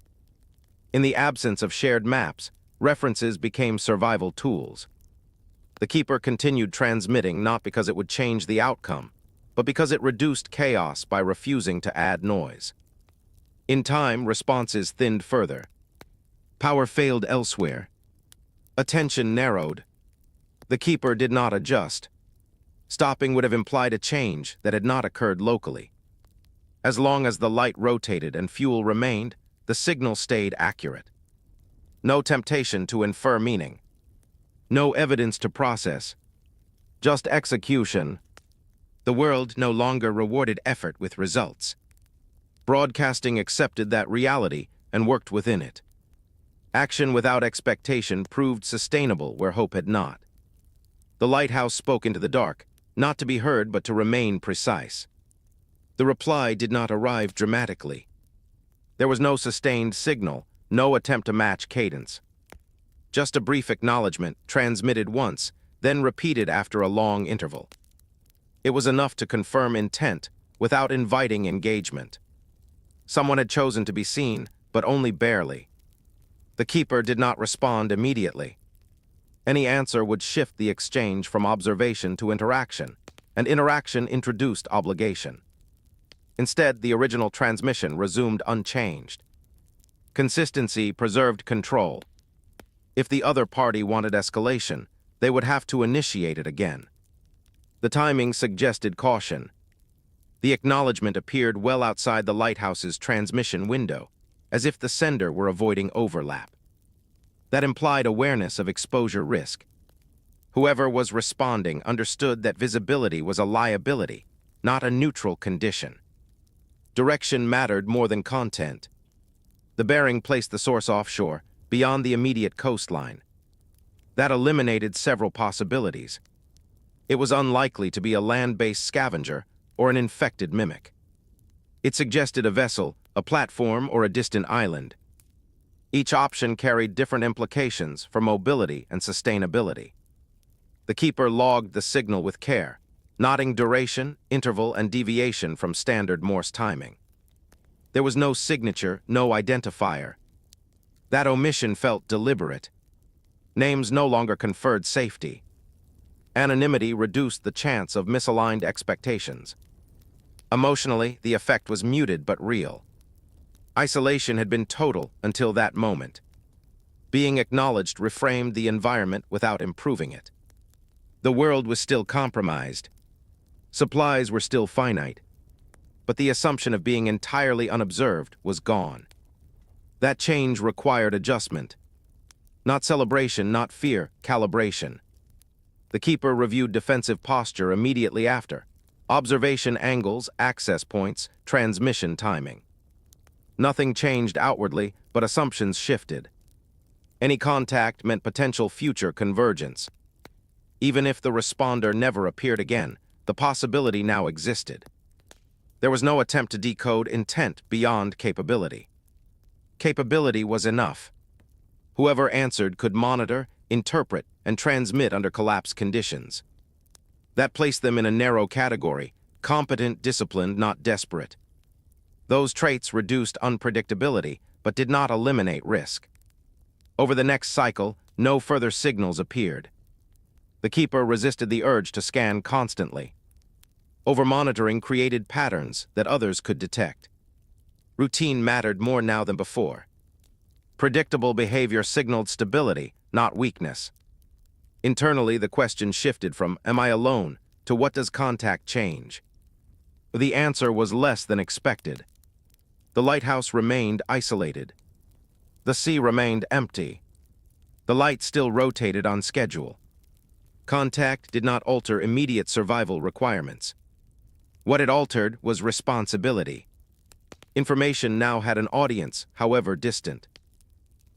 [SPEAKER 1] In the absence of shared maps, references became survival tools. The keeper continued transmitting not because it would change the outcome, but because it reduced chaos by refusing to add noise. In time, responses thinned further. Power failed elsewhere. Attention narrowed. The keeper did not adjust. Stopping would have implied a change that had not occurred locally. As long as the light rotated and fuel remained, the signal stayed accurate. No temptation to infer meaning. No evidence to process. Just execution. The world no longer rewarded effort with results. Broadcasting accepted that reality and worked within it. Action without expectation proved sustainable where hope had not. The lighthouse spoke into the dark, not to be heard but to remain precise. The reply did not arrive dramatically. There was no sustained signal, no attempt to match cadence. Just a brief acknowledgement, transmitted once, then repeated after a long interval. It was enough to confirm intent, without inviting engagement. Someone had chosen to be seen, but only barely. The keeper did not respond immediately. Any answer would shift the exchange from observation to interaction, and interaction introduced obligation. Instead, the original transmission resumed unchanged. Consistency preserved control. If the other party wanted escalation, they would have to initiate it again. The timing suggested caution. The acknowledgement appeared well outside the lighthouse's transmission window, as if the sender were avoiding overlap. That implied awareness of exposure risk. Whoever was responding understood that visibility was a liability, not a neutral condition. Direction mattered more than content. The bearing placed the source offshore, beyond the immediate coastline. That eliminated several possibilities. It was unlikely to be a land-based scavenger or an infected mimic. It suggested a vessel, a platform, or a distant island. Each option carried different implications for mobility and sustainability. The keeper logged the signal with care, noting duration, interval, and deviation from standard Morse timing. There was no signature, no identifier. That omission felt deliberate. Names no longer conferred safety. Anonymity reduced the chance of misaligned expectations. Emotionally, the effect was muted but real. Isolation had been total until that moment. Being acknowledged reframed the environment without improving it. The world was still compromised. Supplies were still finite. But the assumption of being entirely unobserved was gone. That change required adjustment. Not celebration, not fear, calibration. The keeper reviewed defensive posture immediately after. Observation angles, access points, transmission timing. Nothing changed outwardly, but assumptions shifted. Any contact meant potential future convergence. Even if the responder never appeared again, the possibility now existed. There was no attempt to decode intent beyond capability. Capability was enough. Whoever answered could monitor, interpret, and transmit under collapse conditions. That placed them in a narrow category, competent, disciplined, not desperate. Those traits reduced unpredictability, but did not eliminate risk. Over the next cycle, no further signals appeared. The keeper resisted the urge to scan constantly. Overmonitoring created patterns that others could detect. Routine mattered more now than before. Predictable behavior signaled stability, not weakness. Internally, the question shifted from, "Am I alone?" to "What does contact change?" The answer was less than expected. The lighthouse remained isolated. The sea remained empty. The light still rotated on schedule. Contact did not alter immediate survival requirements. What it altered was responsibility. Information now had an audience, however distant.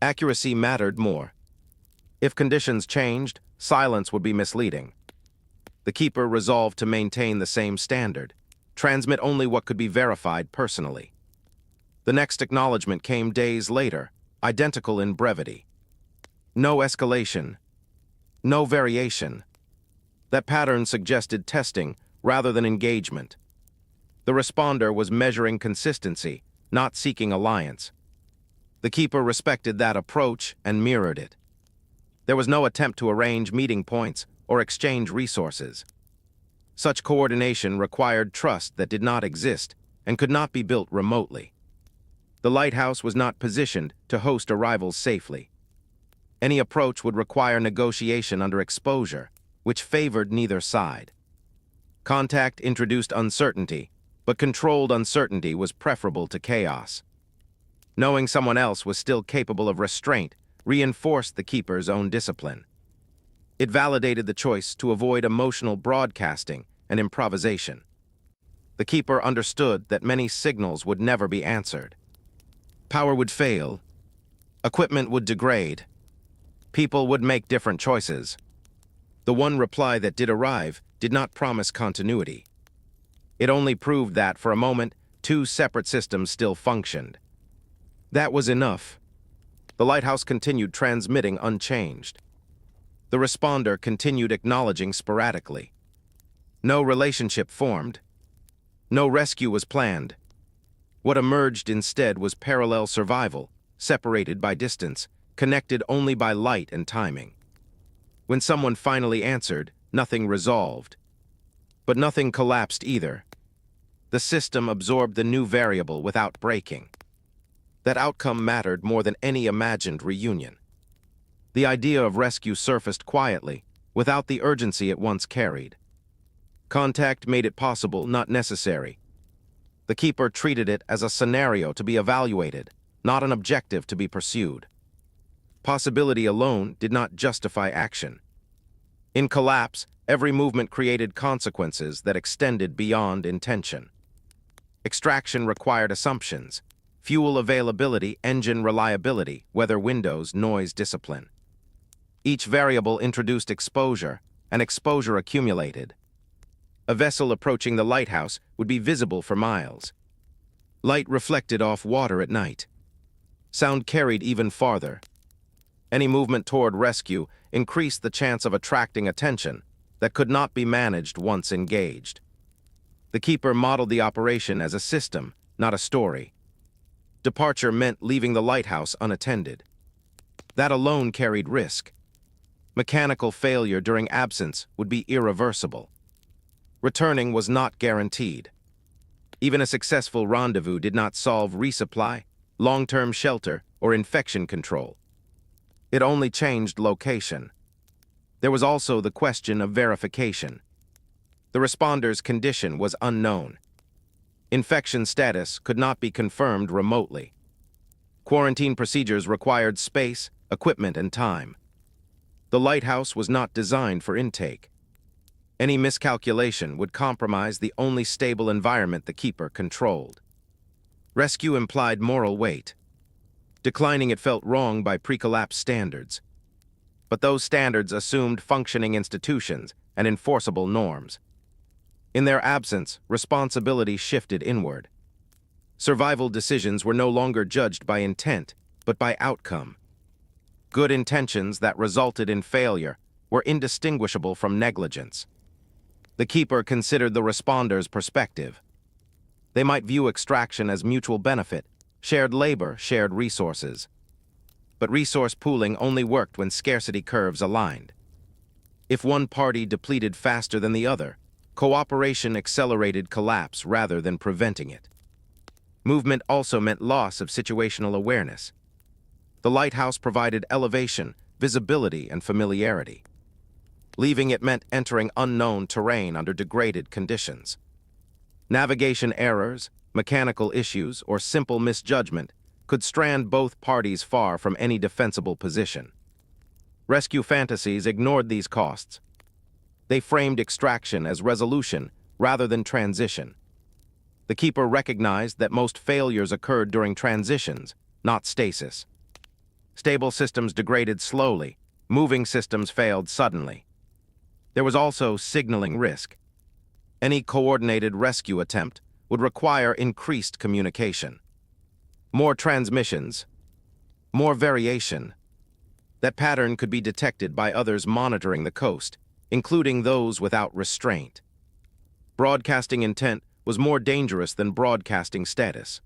[SPEAKER 1] Accuracy mattered more. If conditions changed, silence would be misleading. The keeper resolved to maintain the same standard, transmit only what could be verified personally. The next acknowledgement came days later, identical in brevity. No escalation, no variation. That pattern suggested testing rather than engagement. The responder was measuring consistency, not seeking alliance. The keeper respected that approach and mirrored it. There was no attempt to arrange meeting points or exchange resources. Such coordination required trust that did not exist and could not be built remotely. The lighthouse was not positioned to host arrivals safely. Any approach would require negotiation under exposure, which favored neither side. Contact introduced uncertainty, but controlled uncertainty was preferable to chaos. Knowing someone else was still capable of restraint reinforced the keeper's own discipline. It validated the choice to avoid emotional broadcasting and improvisation. The keeper understood that many signals would never be answered. Power would fail. Equipment would degrade. People would make different choices. The one reply that did arrive did not promise continuity. It only proved that, for a moment, two separate systems still functioned. That was enough. The lighthouse continued transmitting unchanged. The responder continued acknowledging sporadically. No relationship formed. No rescue was planned. What emerged instead was parallel survival, separated by distance, connected only by light and timing. When someone finally answered, nothing resolved. But nothing collapsed either. The system absorbed the new variable without breaking. That outcome mattered more than any imagined reunion. The idea of rescue surfaced quietly, without the urgency it once carried. Contact made it possible, not necessary. The keeper treated it as a scenario to be evaluated, not an objective to be pursued. Possibility alone did not justify action. In collapse, every movement created consequences that extended beyond intention. Extraction required assumptions: fuel availability, engine reliability, weather windows, noise discipline. Each variable introduced exposure, and exposure accumulated. A vessel approaching the lighthouse would be visible for miles. Light reflected off water at night. Sound carried even farther. Any movement toward rescue increased the chance of attracting attention that could not be managed once engaged. The keeper modeled the operation as a system, not a story. Departure meant leaving the lighthouse unattended. That alone carried risk. Mechanical failure during absence would be irreversible. Returning was not guaranteed. Even a successful rendezvous did not solve resupply, long-term shelter, or infection control. It only changed location. There was also the question of verification. The responder's condition was unknown. Infection status could not be confirmed remotely. Quarantine procedures required space, equipment, and time. The lighthouse was not designed for intake. Any miscalculation would compromise the only stable environment the keeper controlled. Rescue implied moral weight. Declining it felt wrong by pre-collapse standards. But those standards assumed functioning institutions and enforceable norms. In their absence, responsibility shifted inward. Survival decisions were no longer judged by intent, but by outcome. Good intentions that resulted in failure were indistinguishable from negligence. The keeper considered the responder's perspective. They might view extraction as mutual benefit, shared labor, shared resources. But resource pooling only worked when scarcity curves aligned. If one party depleted faster than the other, cooperation accelerated collapse rather than preventing it. Movement also meant loss of situational awareness. The lighthouse provided elevation, visibility, and familiarity. Leaving it meant entering unknown terrain under degraded conditions. Navigation errors, mechanical issues, or simple misjudgment could strand both parties far from any defensible position. Rescue fantasies ignored these costs. They framed extraction as resolution rather than transition. The keeper recognized that most failures occurred during transitions, not stasis. Stable systems degraded slowly, moving systems failed suddenly. There was also signaling risk. Any coordinated rescue attempt would require increased communication. More transmissions, more variation. That pattern could be detected by others monitoring the coast, including those without restraint. Broadcasting intent was more dangerous than broadcasting status.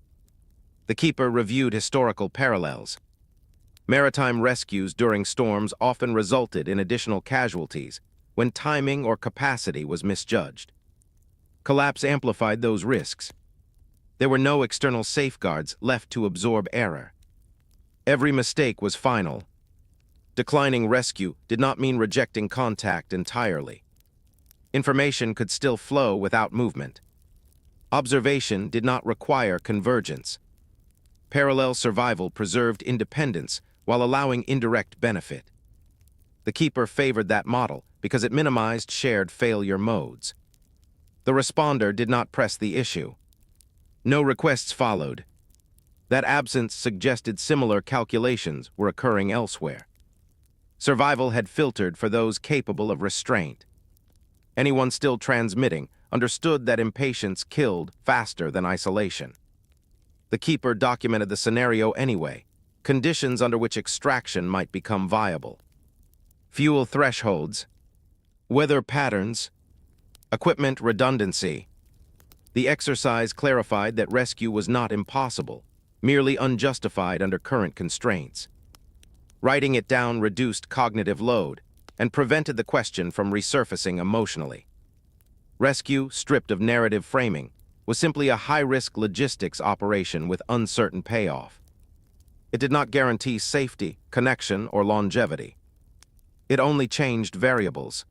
[SPEAKER 1] The keeper reviewed historical parallels. Maritime rescues during storms often resulted in additional casualties when timing or capacity was misjudged. Collapse amplified those risks. There were no external safeguards left to absorb error. Every mistake was final. Declining rescue did not mean rejecting contact entirely. Information could still flow without movement. Observation did not require convergence. Parallel survival preserved independence while allowing indirect benefit. The keeper favored that model because it minimized shared failure modes. The responder did not press the issue. No requests followed. That absence suggested similar calculations were occurring elsewhere. Survival had filtered for those capable of restraint. Anyone still transmitting understood that impatience killed faster than isolation. The keeper documented the scenario anyway, conditions under which extraction might become viable. Fuel thresholds, weather patterns, equipment redundancy. The exercise clarified that rescue was not impossible, merely unjustified under current constraints. Writing it down reduced cognitive load and prevented the question from resurfacing emotionally. Rescue, stripped of narrative framing, was simply a high-risk logistics operation with uncertain payoff. It did not guarantee safety, connection, or longevity. It only changed variables.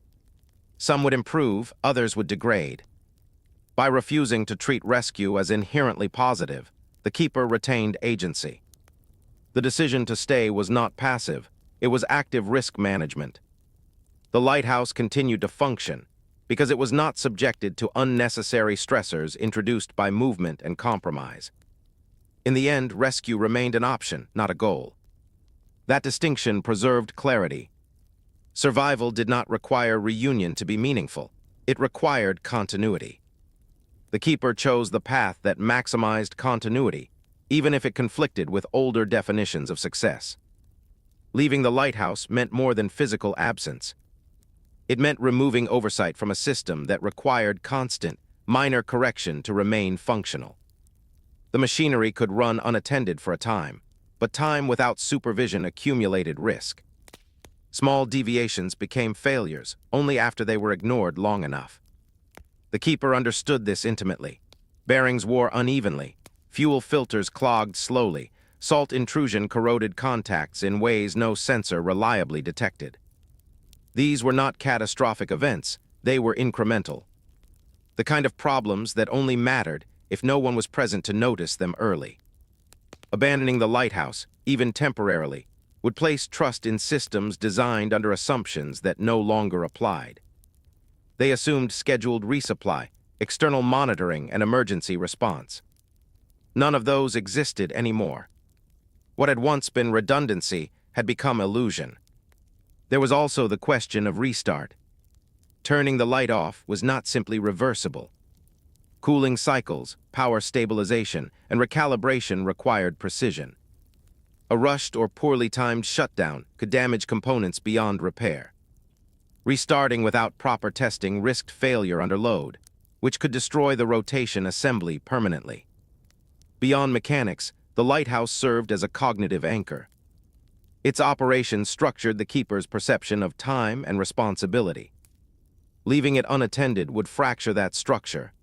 [SPEAKER 1] Some would improve, others would degrade. By refusing to treat rescue as inherently positive, the keeper retained agency. The decision to stay was not passive, it was active risk management. The lighthouse continued to function because it was not subjected to unnecessary stressors introduced by movement and compromise. In the end, rescue remained an option, not a goal. That distinction preserved clarity. Survival did not require reunion to be meaningful. It required continuity. The keeper chose the path that maximized continuity, even if it conflicted with older definitions of success. Leaving the lighthouse meant more than physical absence. It meant removing oversight from a system that required constant, minor correction to remain functional. The machinery could run unattended for a time, but time without supervision accumulated risk. Small deviations became failures only after they were ignored long enough. The keeper understood this intimately. Bearings wore unevenly, fuel filters clogged slowly, salt intrusion corroded contacts in ways no sensor reliably detected. These were not catastrophic events, they were incremental. The kind of problems that only mattered if no one was present to notice them early. Abandoning the lighthouse, even temporarily, would place trust in systems designed under assumptions that no longer applied. They assumed scheduled resupply, external monitoring, and emergency response. None of those existed anymore. What had once been redundancy had become illusion. There was also the question of restart. Turning the light off was not simply reversible. Cooling cycles, power stabilization, and recalibration required precision. A rushed or poorly timed shutdown could damage components beyond repair. Restarting without proper testing risked failure under load, which could destroy the rotation assembly permanently. Beyond mechanics, the lighthouse served as a cognitive anchor. Its operation structured the keeper's perception of time and responsibility. Leaving it unattended would fracture that structure.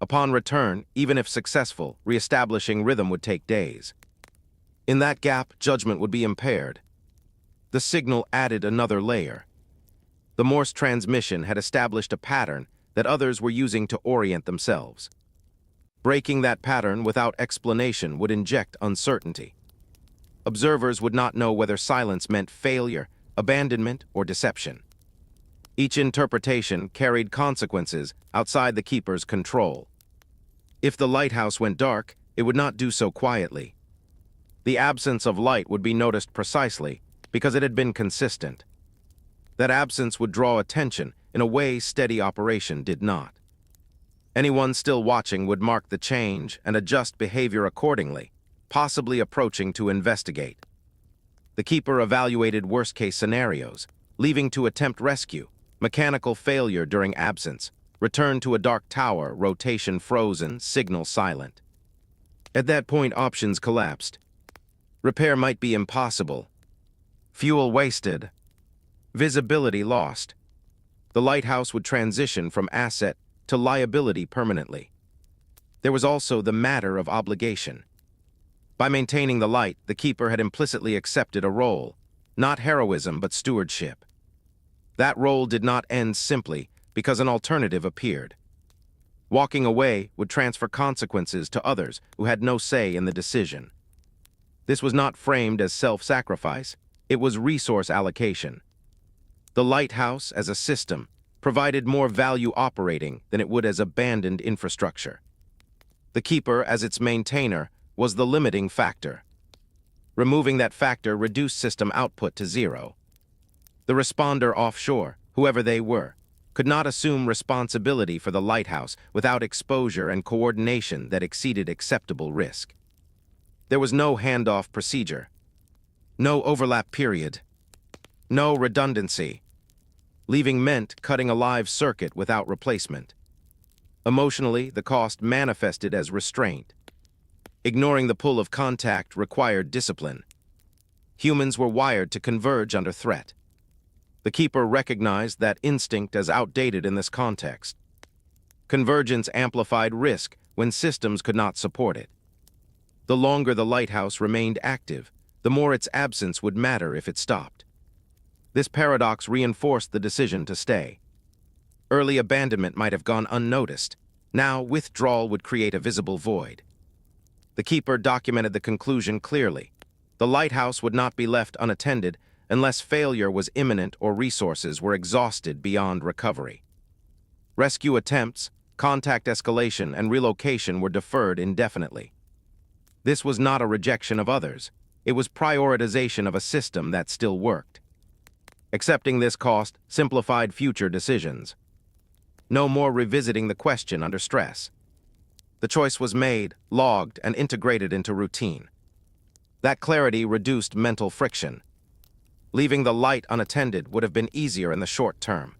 [SPEAKER 1] Upon return, even if successful, reestablishing rhythm would take days. In that gap, judgment would be impaired. The signal added another layer. The Morse transmission had established a pattern that others were using to orient themselves. Breaking that pattern without explanation would inject uncertainty. Observers would not know whether silence meant failure, abandonment, or deception. Each interpretation carried consequences outside the keeper's control. If the lighthouse went dark, it would not do so quietly. The absence of light would be noticed precisely because it had been consistent. That absence would draw attention in a way steady operation did not. Anyone still watching would mark the change and adjust behavior accordingly, possibly approaching to investigate. The keeper evaluated worst-case scenarios, leaving to attempt rescue, mechanical failure during absence, return to a dark tower, rotation frozen, signal silent. At that point, options collapsed. Repair might be impossible. Fuel wasted. Visibility lost. The lighthouse would transition from asset to liability permanently. There was also the matter of obligation. By maintaining the light, the keeper had implicitly accepted a role, not heroism but stewardship. That role did not end simply because an alternative appeared. Walking away would transfer consequences to others who had no say in the decision. This was not framed as self-sacrifice, it was resource allocation. The lighthouse, as a system, provided more value operating than it would as abandoned infrastructure. The keeper, as its maintainer, was the limiting factor. Removing that factor reduced system output to zero. The responder offshore, whoever they were, could not assume responsibility for the lighthouse without exposure and coordination that exceeded acceptable risk. There was no handoff procedure, no overlap period, no redundancy. Leaving meant cutting a live circuit without replacement. Emotionally, the cost manifested as restraint. Ignoring the pull of contact required discipline. Humans were wired to converge under threat. The Keeper recognized that instinct as outdated in this context. Convergence amplified risk when systems could not support it. The longer the lighthouse remained active, the more its absence would matter if it stopped. This paradox reinforced the decision to stay. Early abandonment might have gone unnoticed. Now, withdrawal would create a visible void. The Keeper documented the conclusion clearly. The lighthouse would not be left unattended unless failure was imminent or resources were exhausted beyond recovery. Rescue attempts, contact escalation, and relocation were deferred indefinitely. This was not a rejection of others. It was prioritization of a system that still worked. Accepting this cost simplified future decisions. No more revisiting the question under stress. The choice was made, logged, and integrated into routine. That clarity reduced mental friction. Leaving the light unattended would have been easier in the short term.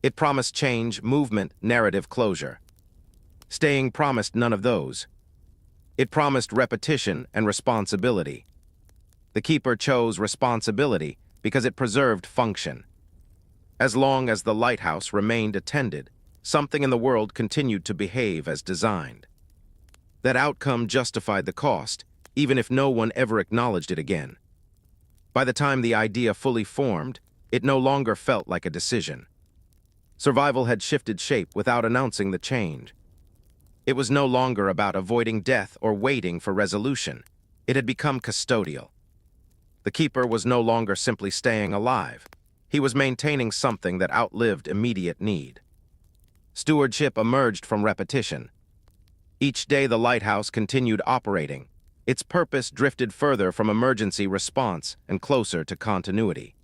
[SPEAKER 1] It promised change, movement, narrative closure. Staying promised none of those. It promised repetition and responsibility. The Keeper chose responsibility because it preserved function. As long as the lighthouse remained attended, something in the world continued to behave as designed. That outcome justified the cost, even if no one ever acknowledged it again. By the time the idea fully formed, it no longer felt like a decision. Survival had shifted shape without announcing the change. It was no longer about avoiding death or waiting for resolution. It had become custodial. The Keeper was no longer simply staying alive. He was maintaining something that outlived immediate need. Stewardship emerged from repetition. Each day the lighthouse continued operating. Its purpose drifted further from emergency response and closer to continuity.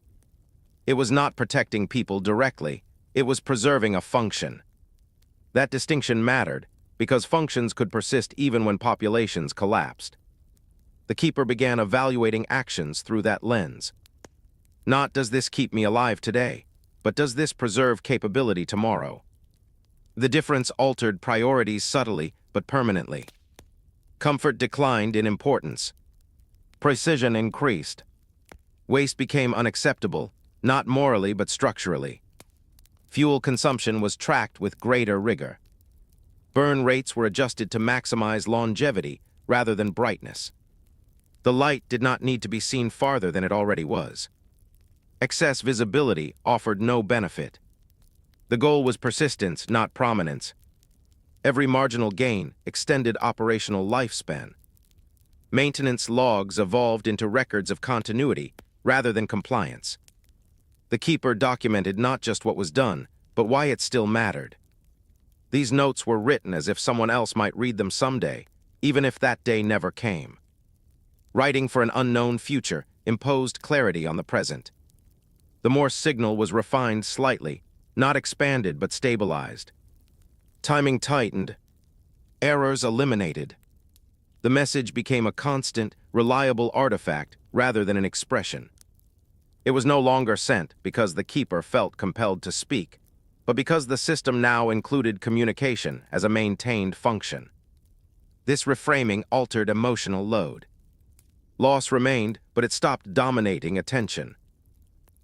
[SPEAKER 1] It was not protecting people directly, it was preserving a function. That distinction mattered because functions could persist even when populations collapsed. The Keeper began evaluating actions through that lens. Not does this keep me alive today, but does this preserve capability tomorrow? The difference altered priorities subtly but permanently. Comfort declined in importance. Precision increased. Waste became unacceptable, not morally but structurally. Fuel consumption was tracked with greater rigor. Burn rates were adjusted to maximize longevity rather than brightness. The light did not need to be seen farther than it already was. Excess visibility offered no benefit. The goal was persistence, not prominence. Every marginal gain extended operational lifespan. Maintenance logs evolved into records of continuity rather than compliance. The Keeper documented not just what was done, but why it still mattered. These notes were written as if someone else might read them someday, even if that day never came. Writing for an unknown future imposed clarity on the present. The Morse signal was refined slightly, not expanded but stabilized. Timing tightened. Errors eliminated. The message became a constant, reliable artifact rather than an expression. It was no longer sent because the Keeper felt compelled to speak, but because the system now included communication as a maintained function. This reframing altered emotional load. Loss remained, but it stopped dominating attention.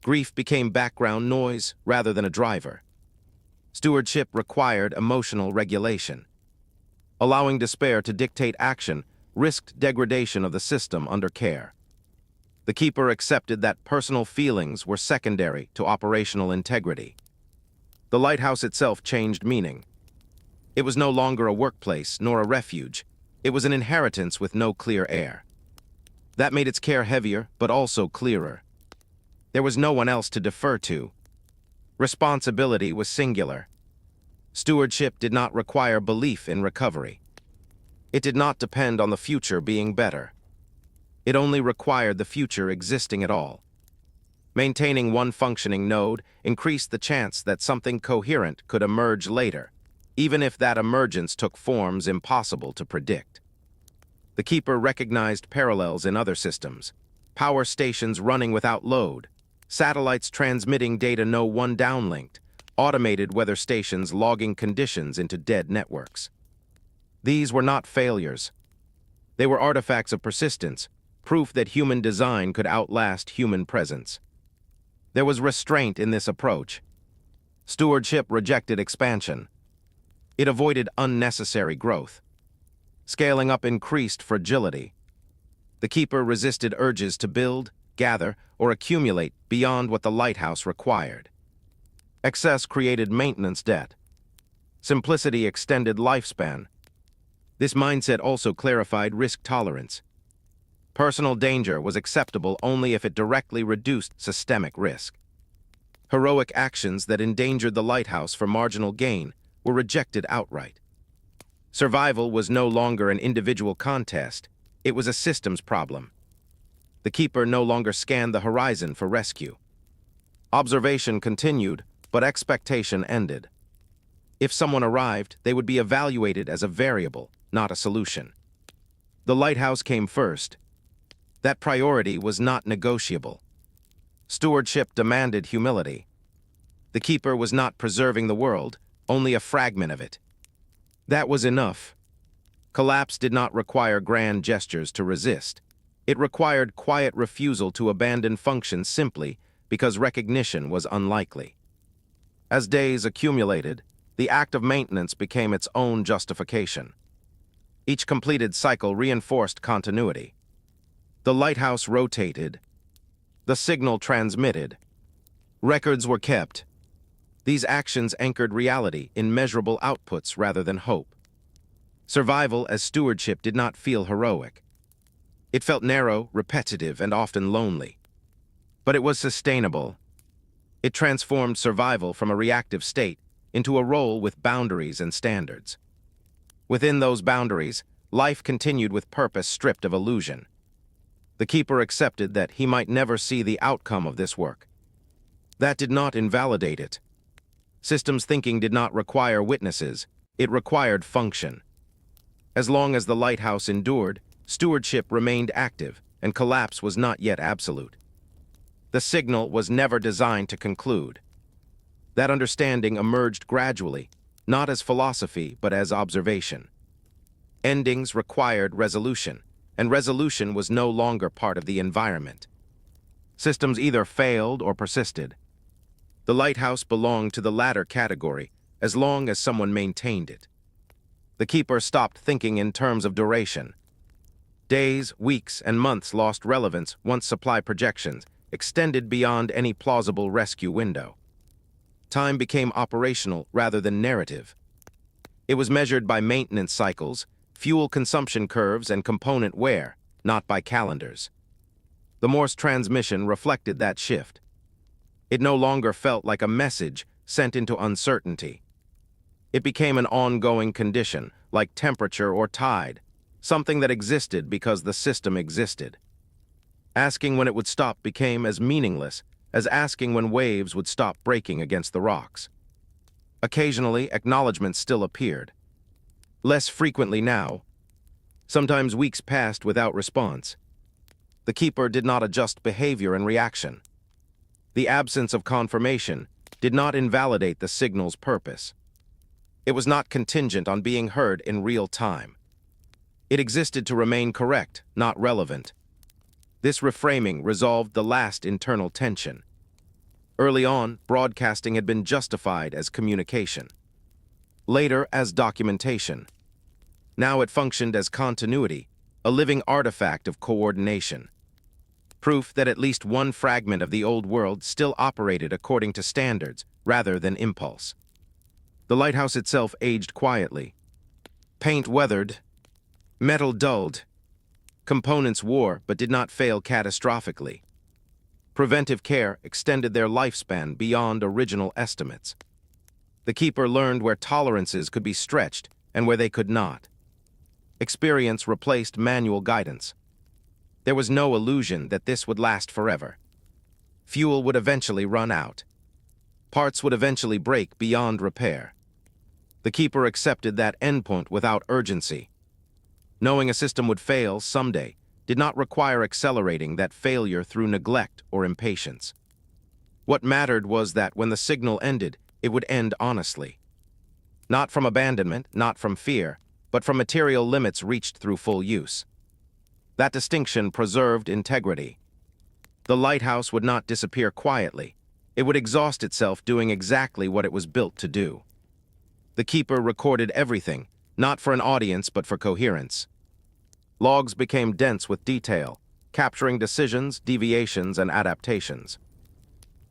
[SPEAKER 1] Grief became background noise rather than a driver. Stewardship required emotional regulation. Allowing despair to dictate action risked degradation of the system under care. The Keeper accepted that personal feelings were secondary to operational integrity. The lighthouse itself changed meaning. It was no longer a workplace nor a refuge. It was an inheritance with no clear heir. That made its care heavier, but also clearer. There was no one else to defer to. Responsibility was singular. Stewardship did not require belief in recovery. It did not depend on the future being better. It only required the future existing at all. Maintaining one functioning node increased the chance that something coherent could emerge later, even if that emergence took forms impossible to predict. The keeper recognized parallels in other systems. Power stations running without load, satellites transmitting data no one downlinked, automated weather stations logging conditions into dead networks. These were not failures. They were artifacts of persistence, proof that human design could outlast human presence. There was restraint in this approach. Stewardship rejected expansion. It avoided unnecessary growth. Scaling up increased fragility. The keeper resisted urges to build, gather, or accumulate beyond what the lighthouse required. Excess created maintenance debt. Simplicity extended lifespan. This mindset also clarified risk tolerance. Personal danger was acceptable only if it directly reduced systemic risk. Heroic actions that endangered the lighthouse for marginal gain were rejected outright. Survival was no longer an individual contest, it was a systems problem. The keeper no longer scanned the horizon for rescue. Observation continued, but expectation ended. If someone arrived, they would be evaluated as a variable, not a solution. The lighthouse came first. That priority was not negotiable. Stewardship demanded humility. The keeper was not preserving the world, only a fragment of it. That was enough. Collapse did not require grand gestures to resist. It required quiet refusal to abandon function simply because recognition was unlikely. As days accumulated, the act of maintenance became its own justification. Each completed cycle reinforced continuity. The lighthouse rotated. The signal transmitted. Records were kept. These actions anchored reality in measurable outputs rather than hope. Survival as stewardship did not feel heroic. It felt narrow, repetitive, and often lonely. But it was sustainable. It transformed survival from a reactive state into a role with boundaries and standards. Within those boundaries, life continued with purpose stripped of illusion. The keeper accepted that he might never see the outcome of this work. That did not invalidate it. Systems thinking did not require witnesses, it required function. As long as the lighthouse endured, stewardship remained active, and collapse was not yet absolute. The signal was never designed to conclude. That understanding emerged gradually, not as philosophy but as observation. Endings required resolution, and resolution was no longer part of the environment. Systems either failed or persisted. The lighthouse belonged to the latter category, as long as someone maintained it. The keeper stopped thinking in terms of duration. Days, weeks, and months lost relevance once supply projections extended beyond any plausible rescue window. Time became operational rather than narrative. It was measured by maintenance cycles, fuel consumption curves, and component wear, not by calendars. The Morse transmission reflected that shift. It no longer felt like a message sent into uncertainty. It became an ongoing condition, like temperature or tide, something that existed because the system existed. Asking when it would stop became as meaningless as asking when waves would stop breaking against the rocks. Occasionally, acknowledgement still appeared. Less frequently now. Sometimes weeks passed without response. The keeper did not adjust behavior in reaction. The absence of confirmation did not invalidate the signal's purpose. It was not contingent on being heard in real time. It existed to remain correct, not relevant. This reframing resolved the last internal tension. Early on, broadcasting had been justified as communication. Later, as documentation. Now it functioned as continuity, a living artifact of coordination. Proof that at least one fragment of the old world still operated according to standards rather than impulse. The lighthouse itself aged quietly. Paint weathered, metal dulled. Components wore but did not fail catastrophically. Preventive care extended their lifespan beyond original estimates. The keeper learned where tolerances could be stretched and where they could not. Experience replaced manual guidance. There was no illusion that this would last forever. Fuel would eventually run out. Parts would eventually break beyond repair. The keeper accepted that endpoint without urgency. Knowing a system would fail someday did not require accelerating that failure through neglect or impatience. What mattered was that when the signal ended, it would end honestly. Not from abandonment, not from fear, but from material limits reached through full use. That distinction preserved integrity. The lighthouse would not disappear quietly. It would exhaust itself doing exactly what it was built to do. The keeper recorded everything, not for an audience but for coherence. Logs became dense with detail, capturing decisions, deviations, and adaptations.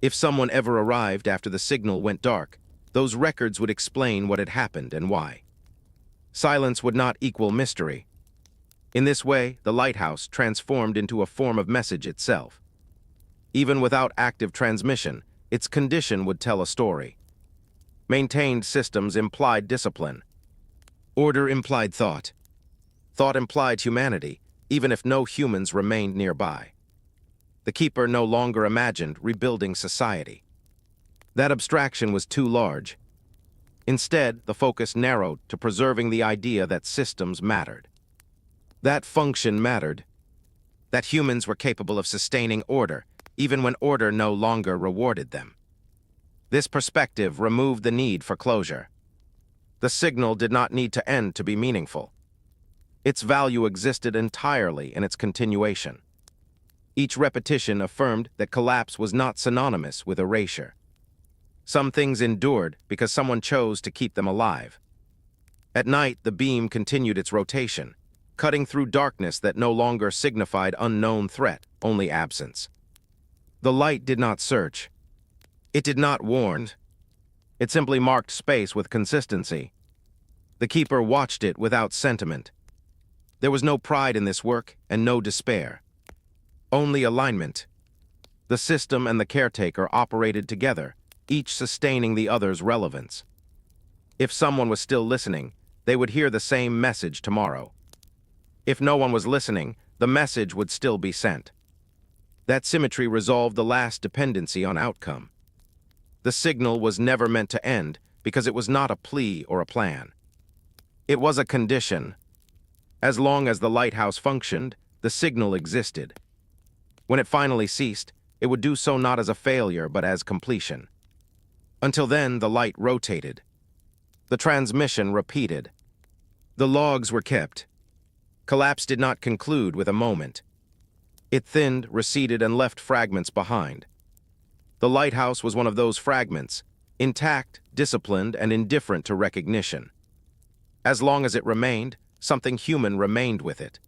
[SPEAKER 1] If someone ever arrived after the signal went dark, those records would explain what had happened and why. Silence would not equal mystery. In this way, the lighthouse transformed into a form of message itself. Even without active transmission, its condition would tell a story. Maintained systems implied discipline. Order implied thought. Thought implied humanity, even if no humans remained nearby. The keeper no longer imagined rebuilding society. That abstraction was too large. Instead, the focus narrowed to preserving the idea that systems mattered. That function mattered. That humans were capable of sustaining order, even when order no longer rewarded them. This perspective removed the need for closure. The signal did not need to end to be meaningful. Its value existed entirely in its continuation. Each repetition affirmed that collapse was not synonymous with erasure. Some things endured because someone chose to keep them alive. At night, the beam continued its rotation, cutting through darkness that no longer signified unknown threat, only absence. The light did not search. It did not warn. It simply marked space with consistency. The keeper watched it without sentiment. There was no pride in this work and no despair. Only alignment. The system and the caretaker operated together, each sustaining the other's relevance. If someone was still listening, they would hear the same message tomorrow. If no one was listening, the message would still be sent. That symmetry resolved the last dependency on outcome. The signal was never meant to end because it was not a plea or a plan. It was a condition. As long as the lighthouse functioned, the signal existed. When it finally ceased, it would do so not as a failure but as completion. Until then, the light rotated. The transmission repeated. The logs were kept. Collapse did not conclude with a moment. It thinned, receded, and left fragments behind. The lighthouse was one of those fragments, intact, disciplined, and indifferent to recognition. As long as it remained, something human remained with it.